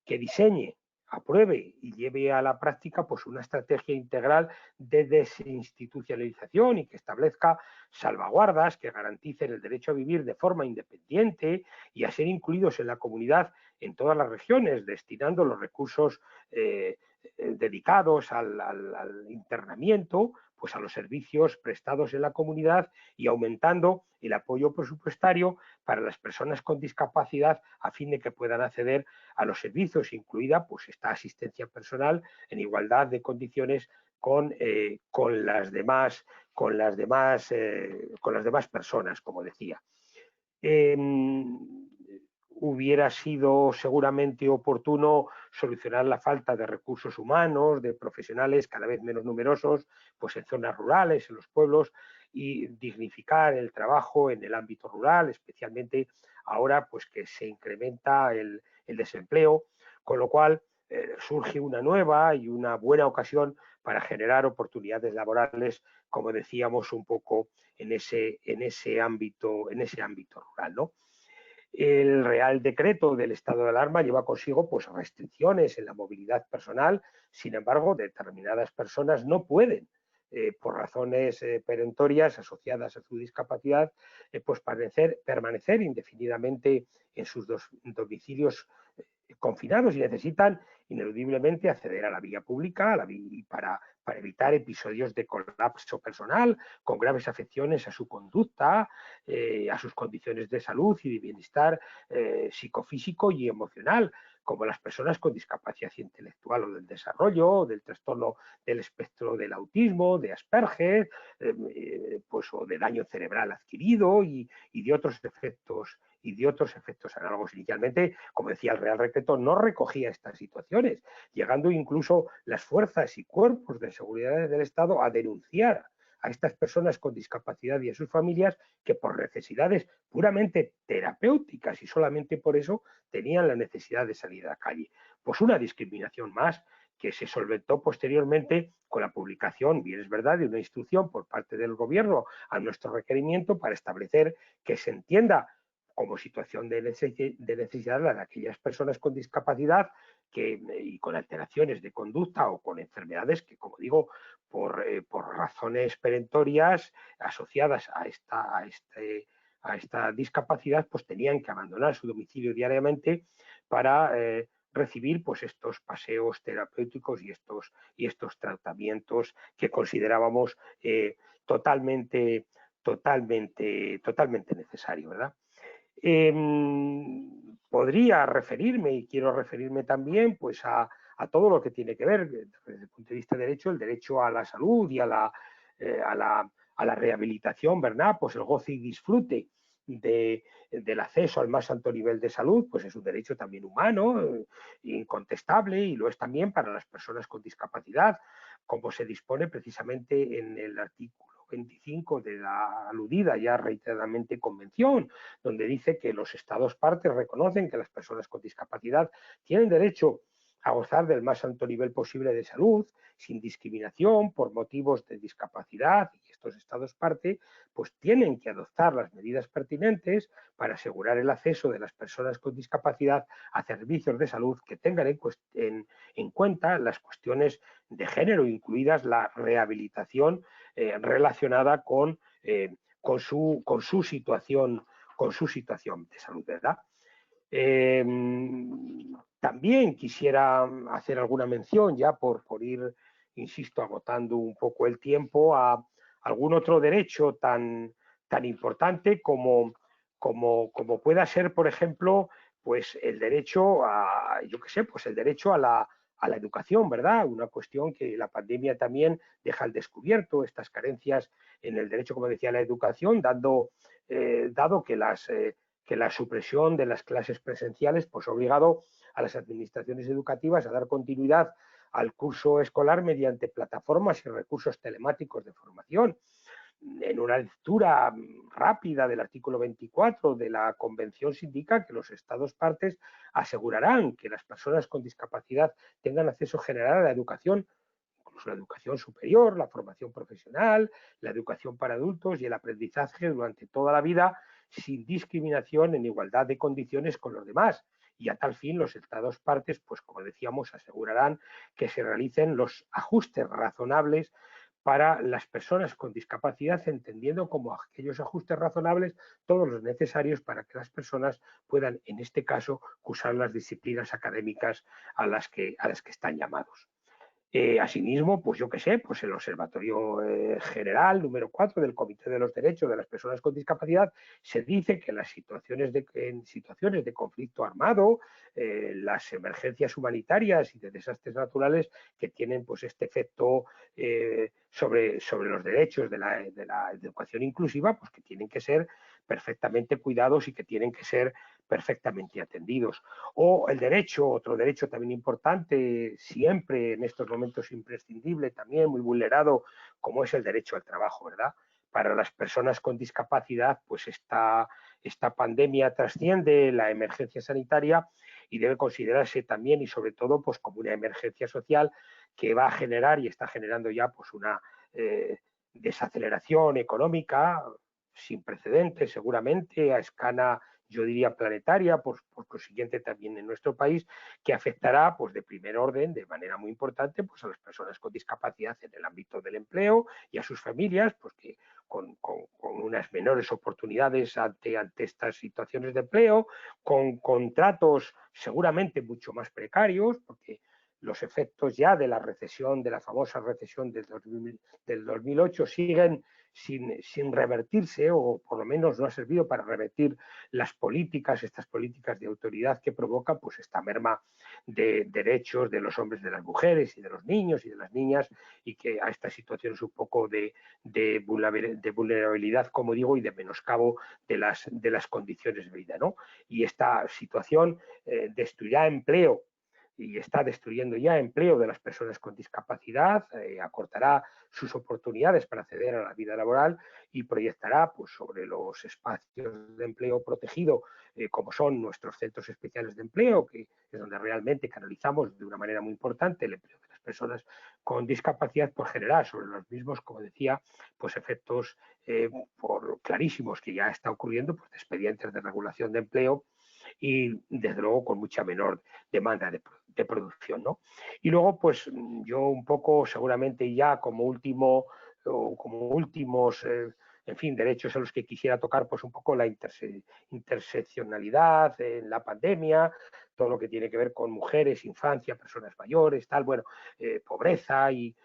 Speaker 2: que diseñe, apruebe y lleve a la práctica pues una estrategia integral de desinstitucionalización y que establezca salvaguardas que garanticen el derecho a vivir de forma independiente y a ser incluidos en la comunidad en todas las regiones, destinando los recursos dedicados al internamiento, pues a los servicios prestados en la comunidad y aumentando el apoyo presupuestario para las personas con discapacidad a fin de que puedan acceder a los servicios, incluida pues esta asistencia personal en igualdad de condiciones con las demás personas, como decía. Eh, Hubiera sido seguramente oportuno solucionar la falta de recursos humanos, de profesionales cada vez menos numerosos, pues en zonas rurales, en los pueblos, y dignificar el trabajo en el ámbito rural, especialmente ahora pues que se incrementa el desempleo, con lo cual surge una nueva y una buena ocasión para generar oportunidades laborales, como decíamos, un poco en ese ámbito rural, ¿no? El Real Decreto del estado de alarma lleva consigo pues, restricciones en la movilidad personal. Sin embargo, determinadas personas no pueden, por razones perentorias asociadas a su discapacidad, pues permanecer indefinidamente en sus domicilios confinados y necesitan ineludiblemente acceder a la vía pública para evitar episodios de colapso personal con graves afecciones a su conducta, a sus condiciones de salud y de bienestar psicofísico y emocional, como las personas con discapacidad intelectual o del desarrollo, o del trastorno del espectro del autismo, de Asperger, pues, o de daño cerebral adquirido y de otros efectos análogos. Inicialmente, como decía el Real Decreto, no recogía estas situaciones, llegando incluso las fuerzas y cuerpos de seguridad del Estado a denunciar a estas personas con discapacidad y a sus familias que por necesidades puramente terapéuticas y solamente por eso tenían la necesidad de salir a la calle. Pues una discriminación más que se solventó posteriormente con la publicación, bien es verdad, de una instrucción por parte del Gobierno a nuestro requerimiento para establecer que se entienda como situación de necesidad la de aquellas personas con discapacidad y con alteraciones de conducta o con enfermedades que, como digo, por razones perentorias asociadas a esta discapacidad, pues tenían que abandonar su domicilio diariamente para recibir pues estos paseos terapéuticos y estos tratamientos que considerábamos totalmente necesario, ¿verdad? Podría referirme, y quiero referirme también, pues a todo lo que tiene que ver, desde el punto de vista de derecho, el derecho a la salud y a la rehabilitación, ¿verdad? Pues el goce y disfrute del acceso al más alto nivel de salud, pues es un derecho también humano, incontestable, y lo es también para las personas con discapacidad, como se dispone precisamente en el artículo 25 de la aludida ya reiteradamente convención, donde dice que los Estados partes reconocen que las personas con discapacidad tienen derecho a gozar del más alto nivel posible de salud, sin discriminación por motivos de discapacidad, y estos Estados parte pues tienen que adoptar las medidas pertinentes para asegurar el acceso de las personas con discapacidad a servicios de salud que tengan en cuenta las cuestiones de género, incluidas la rehabilitación relacionada con su situación de salud, ¿verdad? También quisiera hacer alguna mención, ya por ir, insisto, agotando un poco el tiempo, a algún otro derecho tan importante como pueda ser, por ejemplo, pues el derecho yo qué sé, pues el derecho a la educación, ¿verdad? Una cuestión que la pandemia también deja al descubierto, estas carencias en el derecho, como decía, a la educación, dado que la supresión de las clases presenciales pues ha obligado a las administraciones educativas a dar continuidad al curso escolar mediante plataformas y recursos telemáticos de formación. En una lectura rápida del artículo 24 de la Convención se indica que los Estados partes asegurarán que las personas con discapacidad tengan acceso general a la educación, incluso la educación superior, la formación profesional, la educación para adultos y el aprendizaje durante toda la vida, sin discriminación, en igualdad de condiciones con los demás. Y a tal fin los Estados partes, pues como decíamos, asegurarán que se realicen los ajustes razonables para las personas con discapacidad, entendiendo como aquellos ajustes razonables todos los necesarios para que las personas puedan, en este caso, cursar las disciplinas académicas a las que están llamados. Asimismo, pues yo qué sé, pues el Observatorio General número 4 del Comité de los Derechos de las Personas con Discapacidad se dice que en situaciones de conflicto armado, las emergencias humanitarias y de desastres naturales que tienen pues este efecto sobre los derechos de la educación inclusiva, pues que tienen que ser perfectamente cuidados y que tienen que ser perfectamente atendidos. O el derecho, otro derecho también importante, siempre en estos momentos imprescindible, también muy vulnerado, como es el derecho al trabajo, ¿verdad? Para las personas con discapacidad, pues esta pandemia trasciende la emergencia sanitaria y debe considerarse también y sobre todo pues como una emergencia social que va a generar y está generando ya pues una desaceleración económica sin precedentes seguramente a escala, yo diría, planetaria, por consiguiente también en nuestro país, que afectará pues, de primer orden, de manera muy importante, pues, a las personas con discapacidad en el ámbito del empleo y a sus familias, pues, que con unas menores oportunidades ante estas situaciones de empleo, con contratos seguramente mucho más precarios, porque los efectos ya de la recesión, de la famosa recesión del 2008, siguen sin revertirse, o por lo menos no ha servido para revertir estas políticas de autoridad que provocan pues esta merma de derechos de los hombres, de las mujeres y de los niños y de las niñas, y que a estas situaciones un poco de vulnerabilidad, como digo, y de menoscabo de las condiciones de vida, ¿no? Y esta situación destruirá empleo y está destruyendo ya empleo de las personas con discapacidad, acortará sus oportunidades para acceder a la vida laboral y proyectará pues, sobre los espacios de empleo protegido, como son nuestros centros especiales de empleo, que es donde realmente canalizamos de una manera muy importante el empleo de las personas con discapacidad, por generar sobre los mismos, como decía, pues efectos clarísimos que ya está ocurriendo, pues, de expedientes de regulación de empleo y desde luego con mucha menor demanda de producción, ¿no? Y luego, pues yo un poco, seguramente ya como último, o como últimos, en fin, derechos a los que quisiera tocar, pues un poco la interseccionalidad en la pandemia, todo lo que tiene que ver con mujeres, infancia, personas mayores, tal, bueno, pobreza y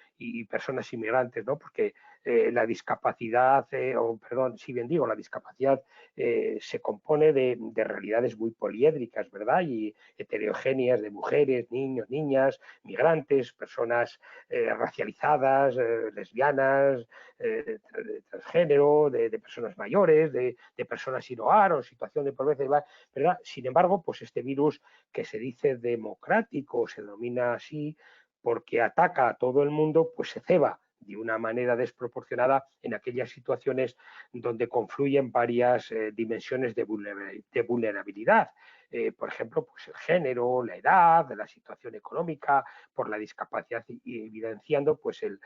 Speaker 2: personas inmigrantes, ¿no? Porque la discapacidad, o perdón, si bien digo, la discapacidad se compone de realidades muy poliédricas, ¿verdad? Y heterogéneas de mujeres, niños, niñas, migrantes, personas racializadas, lesbianas, transgénero, de personas mayores, de personas sin hogar o en situación de pobreza, ¿verdad? Sin embargo, pues este virus que se dice democrático, se denomina así, porque ataca a todo el mundo, pues se ceba de una manera desproporcionada en aquellas situaciones donde confluyen varias dimensiones de vulnerabilidad. Por ejemplo, pues el género, la edad, la situación económica, por la discapacidad, y evidenciando pues el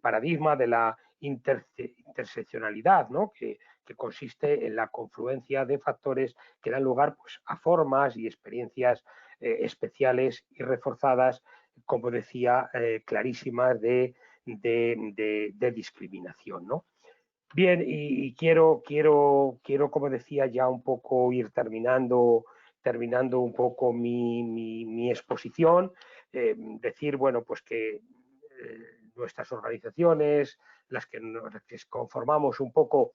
Speaker 2: paradigma de la interseccionalidad, ¿no? Que consiste en la confluencia de factores que dan lugar pues, a formas y experiencias especiales y reforzadas, como decía, clarísimas de discriminación, ¿no? Bien, y quiero, como decía, ya un poco ir terminando un poco mi exposición, decir, bueno, pues que nuestras organizaciones, las que conformamos un poco,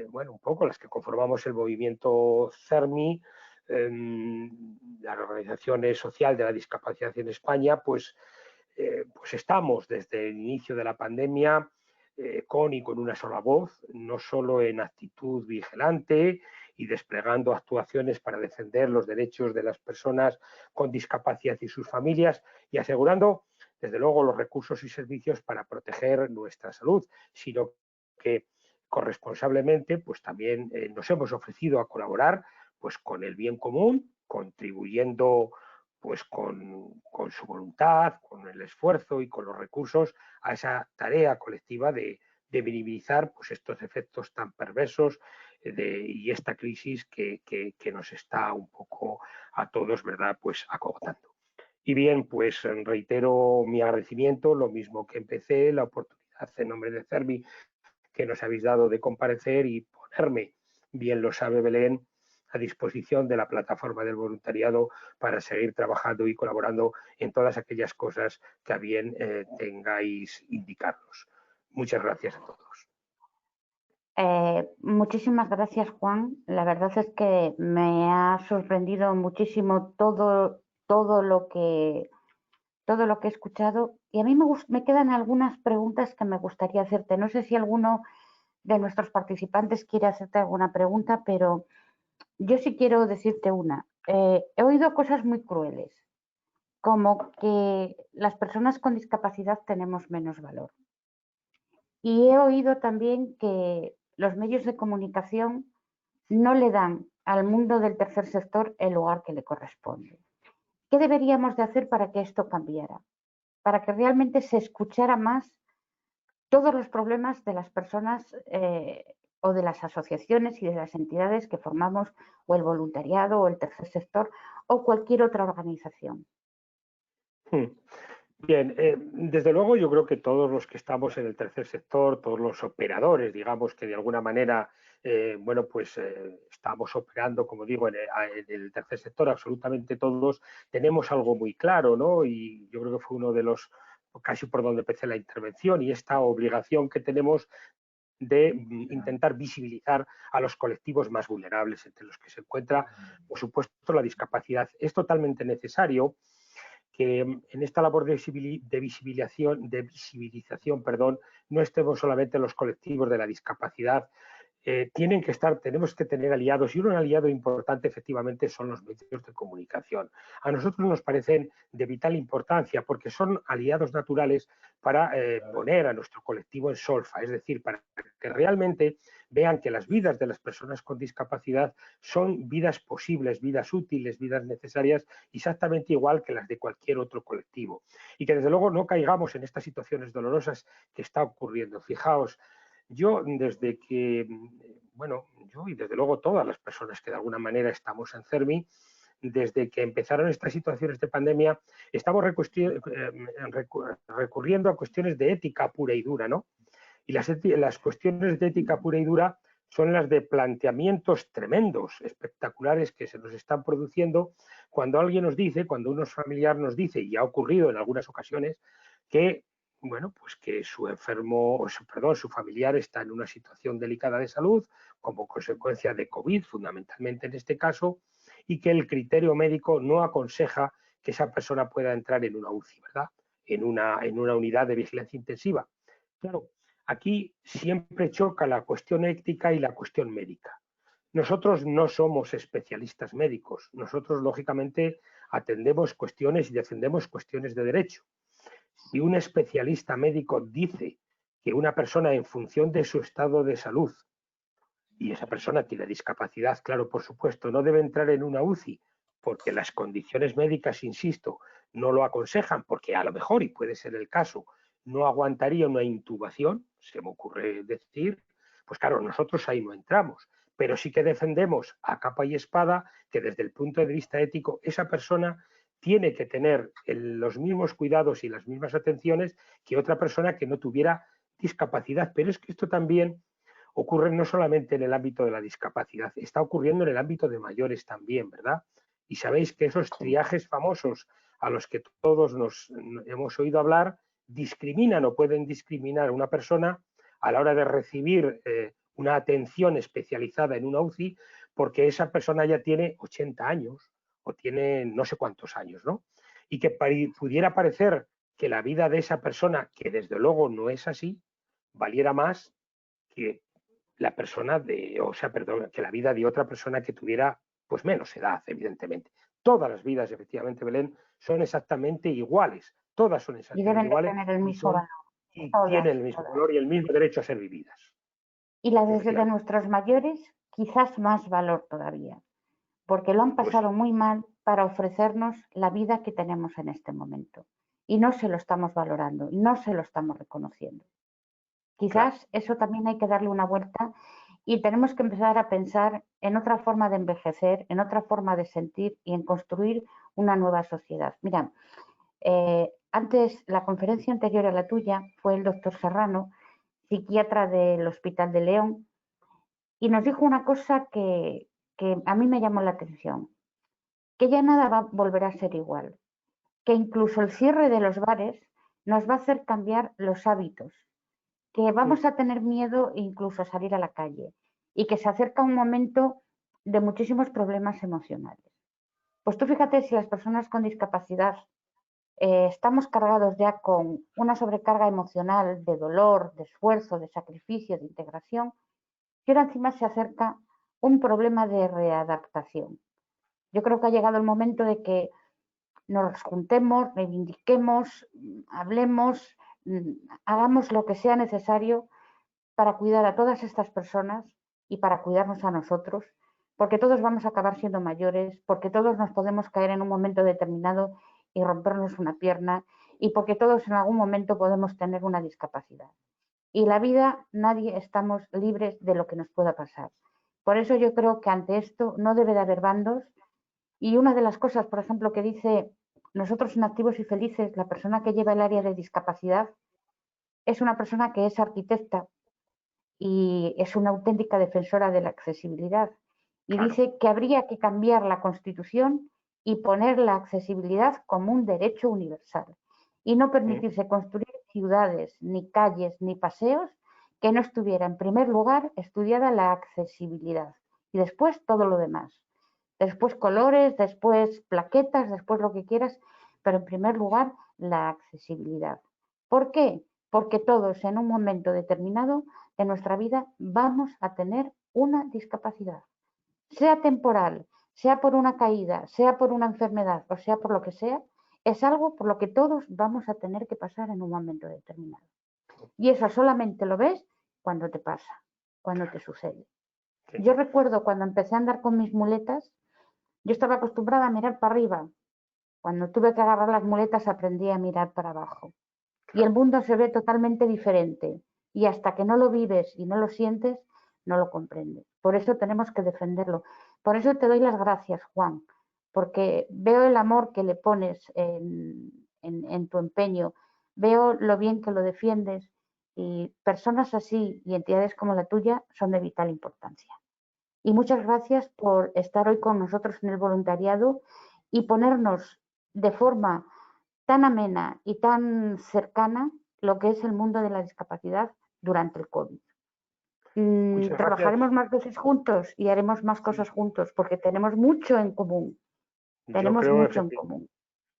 Speaker 2: bueno, un poco las que conformamos el movimiento CERMI, la Organización Social de la Discapacidad en España, pues estamos desde el inicio de la pandemia con y con una sola voz, no solo en actitud vigilante y desplegando actuaciones para defender los derechos de las personas con discapacidad y sus familias y asegurando, desde luego, los recursos y servicios para proteger nuestra salud, sino que corresponsablemente pues también nos hemos ofrecido a colaborar pues con el bien común, contribuyendo pues con su voluntad, con el esfuerzo y con los recursos a esa tarea colectiva de minimizar pues, estos efectos tan perversos y esta crisis que nos está un poco a todos, ¿verdad?, pues acogotando. Y bien, pues reitero mi agradecimiento, lo mismo que empecé, la oportunidad en nombre de CERMI que nos habéis dado de comparecer y ponerme, bien lo sabe Belén, a disposición de la plataforma del voluntariado para seguir trabajando y colaborando en todas aquellas cosas que a bien tengáis indicarnos. Muchas gracias a todos.
Speaker 1: Muchísimas gracias, Juan. La verdad es que me ha sorprendido muchísimo todo lo que he escuchado y a mí me quedan algunas preguntas que me gustaría hacerte. No sé si alguno de nuestros participantes quiere hacerte alguna pregunta, pero yo sí quiero decirte una. He oído cosas muy crueles, como que las personas con discapacidad tenemos menos valor. Y he oído también que los medios de comunicación no le dan al mundo del tercer sector el lugar que le corresponde. ¿Qué deberíamos de hacer para que esto cambiara? Para que realmente se escuchara más todos los problemas de las personas o de las asociaciones y de las entidades que formamos, o el voluntariado, o el tercer sector, o cualquier otra organización.
Speaker 2: Bien, desde luego yo creo que todos los que estamos en el tercer sector, todos los operadores, digamos que de alguna manera, bueno, pues estamos operando, como digo, en el tercer sector, absolutamente todos tenemos algo muy claro, ¿no? Y yo creo que fue uno de los, casi por donde empecé la intervención, y esta obligación que tenemos de intentar visibilizar a los colectivos más vulnerables, entre los que se encuentra, por supuesto, la discapacidad. Es totalmente necesario que en esta labor de visibilización, perdón, no estemos solamente los colectivos de la discapacidad. Tenemos que tener aliados, y un aliado importante efectivamente son los medios de comunicación. A nosotros nos parecen de vital importancia porque son aliados naturales para poner a nuestro colectivo en solfa, es decir, para que realmente vean que las vidas de las personas con discapacidad son vidas posibles, vidas útiles, vidas necesarias, exactamente igual que las de cualquier otro colectivo. Y que desde luego no caigamos en estas situaciones dolorosas que está ocurriendo. Fijaos, yo desde que, bueno, yo y desde luego todas las personas que de alguna manera estamos en CERMI, desde que empezaron estas situaciones de pandemia, estamos recurriendo a cuestiones de ética pura y dura, ¿no? Y las cuestiones de ética pura y dura son las de planteamientos tremendos, espectaculares que se nos están produciendo cuando alguien nos dice, cuando un familiar nos dice, y ha ocurrido en algunas ocasiones, que bueno, pues que su su familiar está en una situación delicada de salud como consecuencia de COVID, fundamentalmente en este caso, y que el criterio médico no aconseja que esa persona pueda entrar en una UCI, ¿verdad? En una unidad de vigilancia intensiva. Claro, aquí siempre choca la cuestión ética y la cuestión médica. Nosotros no somos especialistas médicos, nosotros lógicamente atendemos cuestiones y defendemos cuestiones de derecho. Si un especialista médico dice que una persona en función de su estado de salud y esa persona tiene discapacidad, claro, por supuesto, no debe entrar en una UCI porque las condiciones médicas, insisto, no lo aconsejan, porque a lo mejor, y puede ser el caso, no aguantaría una intubación, se me ocurre decir, pues claro, nosotros ahí no entramos, pero sí que defendemos a capa y espada que desde el punto de vista ético esa persona tiene que tener los mismos cuidados y las mismas atenciones que otra persona que no tuviera discapacidad. Pero es que esto también ocurre no solamente en el ámbito de la discapacidad, está ocurriendo en el ámbito de mayores también, ¿verdad? Y sabéis que esos triajes famosos a los que todos nos hemos oído hablar discriminan o pueden discriminar a una persona a la hora de recibir una atención especializada en una UCI porque esa persona ya tiene 80 años o tiene no sé cuántos años, ¿no? Y que pudiera parecer que la vida de esa persona, que desde luego no es así, valiera más que la persona perdón, que la vida de otra persona que tuviera pues menos edad, evidentemente. Todas las vidas, efectivamente, Belén, son exactamente iguales. Todas son
Speaker 1: Y
Speaker 2: exactamente
Speaker 1: deben de
Speaker 2: iguales
Speaker 1: tener el mismo valor,
Speaker 2: y
Speaker 1: todas,
Speaker 2: tienen el mismo
Speaker 1: todas.
Speaker 2: valor y el mismo derecho a ser vividas.
Speaker 1: Y las de
Speaker 2: Efectivamente.
Speaker 1: nuestros mayores, quizás más valor todavía, porque lo han
Speaker 2: Pues sí,
Speaker 1: pasado muy mal para ofrecernos la vida que tenemos en este momento. Y no se lo estamos valorando, y no se lo estamos reconociendo.
Speaker 2: claro.
Speaker 1: Quizás eso también hay que darle una vuelta y tenemos que empezar a pensar en otra forma de envejecer, en otra forma de sentir y en construir una nueva sociedad. Mira, antes, la conferencia anterior a la tuya fue el doctor Serrano, psiquiatra del Hospital de León, y nos dijo una cosa que a mí me llamó la atención, que ya nada va a volver a ser igual, que incluso el cierre de los bares nos va a hacer cambiar los hábitos, que vamos a tener miedo incluso a salir a la calle y que se acerca un momento de muchísimos problemas emocionales. Pues tú fíjate si las personas con discapacidad estamos cargados ya con una sobrecarga emocional de dolor, de esfuerzo, de sacrificio, de integración, y ahora encima se acerca un problema de readaptación. Yo creo que ha llegado el momento de que nos juntemos, reivindiquemos, hablemos, hagamos lo que sea necesario para cuidar a todas estas personas y para cuidarnos a nosotros, porque todos vamos a acabar siendo mayores, porque todos nos podemos caer en un momento determinado y rompernos una pierna, y porque todos en algún momento podemos tener una discapacidad. Y la vida, nadie estamos libres de lo que nos pueda pasar. Por eso yo creo que ante esto no debe de haber bandos. Y una de las cosas, por ejemplo, que dice nosotros en Activos y Felices, la persona que lleva el área de discapacidad es una persona que es arquitecta y es una auténtica defensora de la accesibilidad. Y
Speaker 2: Claro.
Speaker 1: dice que habría que cambiar la Constitución y poner la accesibilidad como un derecho universal y no permitirse construir ciudades, ni calles, ni paseos que no estuviera en primer lugar estudiada la accesibilidad y después todo lo demás. Después colores, después plaquetas, después lo que quieras, pero en primer lugar la accesibilidad. ¿Por qué? Porque todos en un momento determinado de nuestra vida vamos a tener una discapacidad, sea temporal, sea por una caída, sea por una enfermedad o sea por lo que sea, es algo por lo que todos vamos a tener que pasar en un momento determinado. Y eso solamente lo ves cuando te pasa, cuando te sucede.
Speaker 2: Sí.
Speaker 1: Yo recuerdo cuando empecé a andar con mis muletas, yo estaba acostumbrada a mirar para arriba. Cuando tuve que agarrar las muletas aprendí a mirar para abajo. Y el mundo se ve totalmente diferente. Y hasta que no lo vives y no lo sientes, no lo comprendes. Por eso tenemos que defenderlo. Por eso te doy las gracias, Juan, porque veo el amor que le pones en tu empeño, veo lo bien que lo defiendes y personas así y entidades como la tuya son de vital importancia. Y muchas gracias por estar hoy con nosotros en el voluntariado y ponernos de forma tan amena y tan cercana lo que es el mundo de la discapacidad durante el COVID.
Speaker 2: Muchas gracias.
Speaker 1: Trabajaremos más veces juntos y haremos más cosas juntos porque tenemos mucho en común.
Speaker 2: Yo
Speaker 1: Tenemos
Speaker 2: creo,
Speaker 1: mucho en común.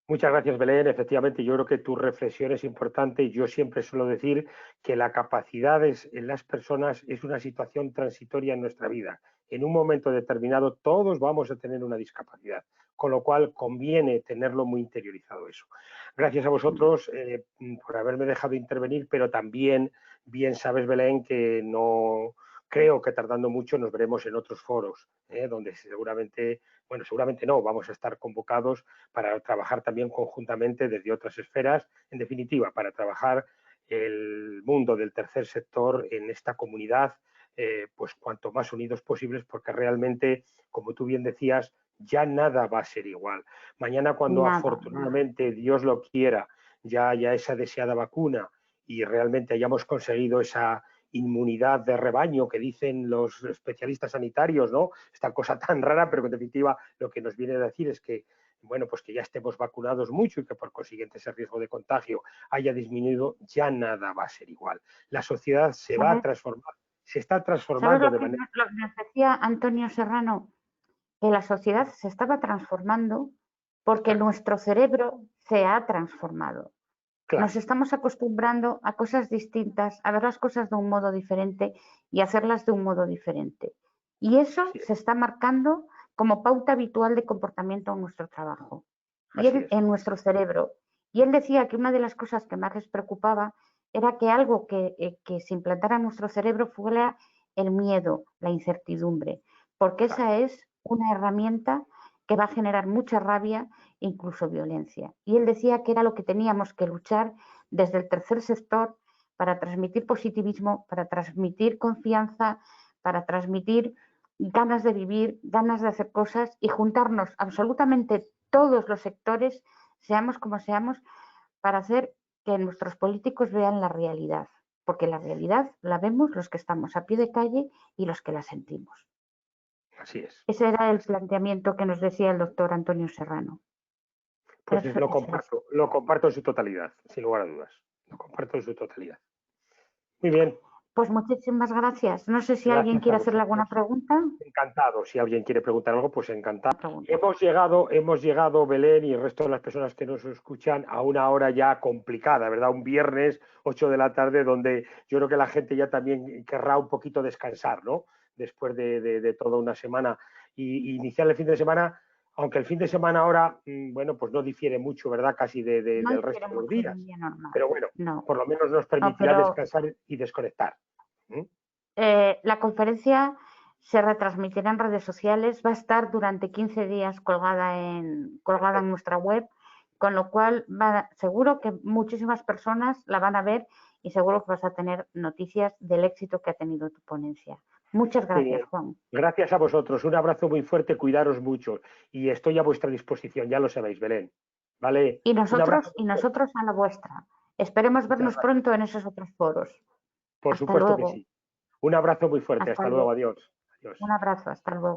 Speaker 2: muchas gracias, Belén. Efectivamente, yo creo que tu reflexión es importante y yo siempre suelo decir que la capacidad en las personas es una situación transitoria en nuestra vida. En un momento determinado todos vamos a tener una discapacidad, con lo cual conviene tenerlo muy interiorizado eso. Gracias a vosotros por haberme dejado intervenir, pero también bien sabes, Belén, que no creo que tardando mucho nos veremos en otros foros, donde seguramente, bueno, seguramente no, vamos a estar convocados para trabajar también conjuntamente desde otras esferas, en definitiva, para trabajar el mundo del tercer sector en esta comunidad, pues cuanto más unidos posibles, porque realmente, como tú bien decías, ya nada va a ser igual. Mañana, cuando
Speaker 1: Nada.
Speaker 2: afortunadamente Dios lo quiera, ya haya esa deseada vacuna y realmente hayamos conseguido esa inmunidad de rebaño que dicen los especialistas sanitarios, ¿no? Esta cosa tan rara, pero que en definitiva lo que nos viene a decir es que, bueno, pues que ya estemos vacunados mucho y que por consiguiente ese riesgo de contagio haya disminuido, ya nada va a ser igual. La sociedad se va a
Speaker 1: ¿Sabes?
Speaker 2: transformar, se está
Speaker 1: ¿Sabes
Speaker 2: transformando
Speaker 1: lo
Speaker 2: de
Speaker 1: que
Speaker 2: manera...
Speaker 1: nos decía Antonio Serrano? Que la sociedad se estaba transformando porque
Speaker 2: Claro,
Speaker 1: nuestro cerebro se ha transformado. Nos
Speaker 2: claro,
Speaker 1: estamos acostumbrando a cosas distintas, a ver las cosas de un modo diferente y hacerlas de un modo diferente. Y eso
Speaker 2: así es,
Speaker 1: se está marcando como pauta habitual de comportamiento en nuestro trabajo y
Speaker 2: así es.
Speaker 1: en nuestro cerebro. Y él decía que una de las cosas que más les preocupaba era que algo que se implantara en nuestro cerebro fuera el miedo, la incertidumbre, porque
Speaker 2: Claro.
Speaker 1: esa es una herramienta que va a generar mucha rabia e incluso violencia. Y él decía que era lo que teníamos que luchar desde el tercer sector para transmitir positivismo, para transmitir confianza, para transmitir ganas de vivir, ganas de hacer cosas y juntarnos absolutamente todos los sectores, seamos como seamos, para hacer que nuestros políticos vean la realidad, porque la realidad la vemos los que estamos a pie de calle y los que la sentimos.
Speaker 2: Así es.
Speaker 1: Ese era el planteamiento que nos decía el doctor Antonio Serrano.
Speaker 2: Pues
Speaker 1: Ese es.
Speaker 2: lo comparto en su totalidad, sin lugar a dudas. Lo comparto en su totalidad. Muy bien,
Speaker 1: Pues muchísimas gracias. No sé si alguien
Speaker 2: gracias a
Speaker 1: quiere hacerle alguna
Speaker 2: vosotros.
Speaker 1: pregunta.
Speaker 2: Encantado. Si alguien quiere preguntar algo, pues encantado.
Speaker 1: Pregunta.
Speaker 2: Hemos llegado, Belén y el resto de las personas que nos escuchan, a una hora ya complicada, ¿verdad? Un viernes, 8 de la tarde, donde yo creo que la gente ya también querrá un poquito descansar, ¿no? Después de toda una semana. Y iniciar el fin de semana, aunque el fin de semana ahora, bueno, pues no difiere mucho, ¿verdad? Casi
Speaker 1: No
Speaker 2: del
Speaker 1: difiere
Speaker 2: resto de los
Speaker 1: mucho de
Speaker 2: días.
Speaker 1: un día normal.
Speaker 2: Pero bueno,
Speaker 1: No,
Speaker 2: por lo menos nos
Speaker 1: no,
Speaker 2: permitirá
Speaker 1: pero
Speaker 2: descansar y desconectar. ¿Mm?
Speaker 1: la conferencia se retransmitirá en redes sociales, va a estar durante 15 días colgada en
Speaker 2: Perfecto.
Speaker 1: nuestra web, con lo cual seguro que muchísimas personas la van a ver y seguro que vas a tener noticias del éxito que ha tenido tu ponencia. Muchas
Speaker 2: Muy
Speaker 1: gracias,
Speaker 2: bien.
Speaker 1: Juan.
Speaker 2: Gracias a vosotros. Un abrazo muy fuerte, cuidaros mucho y estoy a vuestra disposición, ya lo sabéis, Belén. ¿Vale? Un abrazo
Speaker 1: Y
Speaker 2: muy fuerte.
Speaker 1: nosotros a la vuestra. Esperemos
Speaker 2: Muchas
Speaker 1: vernos
Speaker 2: gracias.
Speaker 1: pronto en esos otros foros.
Speaker 2: Por
Speaker 1: Hasta
Speaker 2: supuesto que
Speaker 1: luego.
Speaker 2: sí. Un abrazo muy fuerte.
Speaker 1: Hasta
Speaker 2: Hasta luego.
Speaker 1: luego.
Speaker 2: Adiós. Adiós.
Speaker 1: Un abrazo. Hasta luego.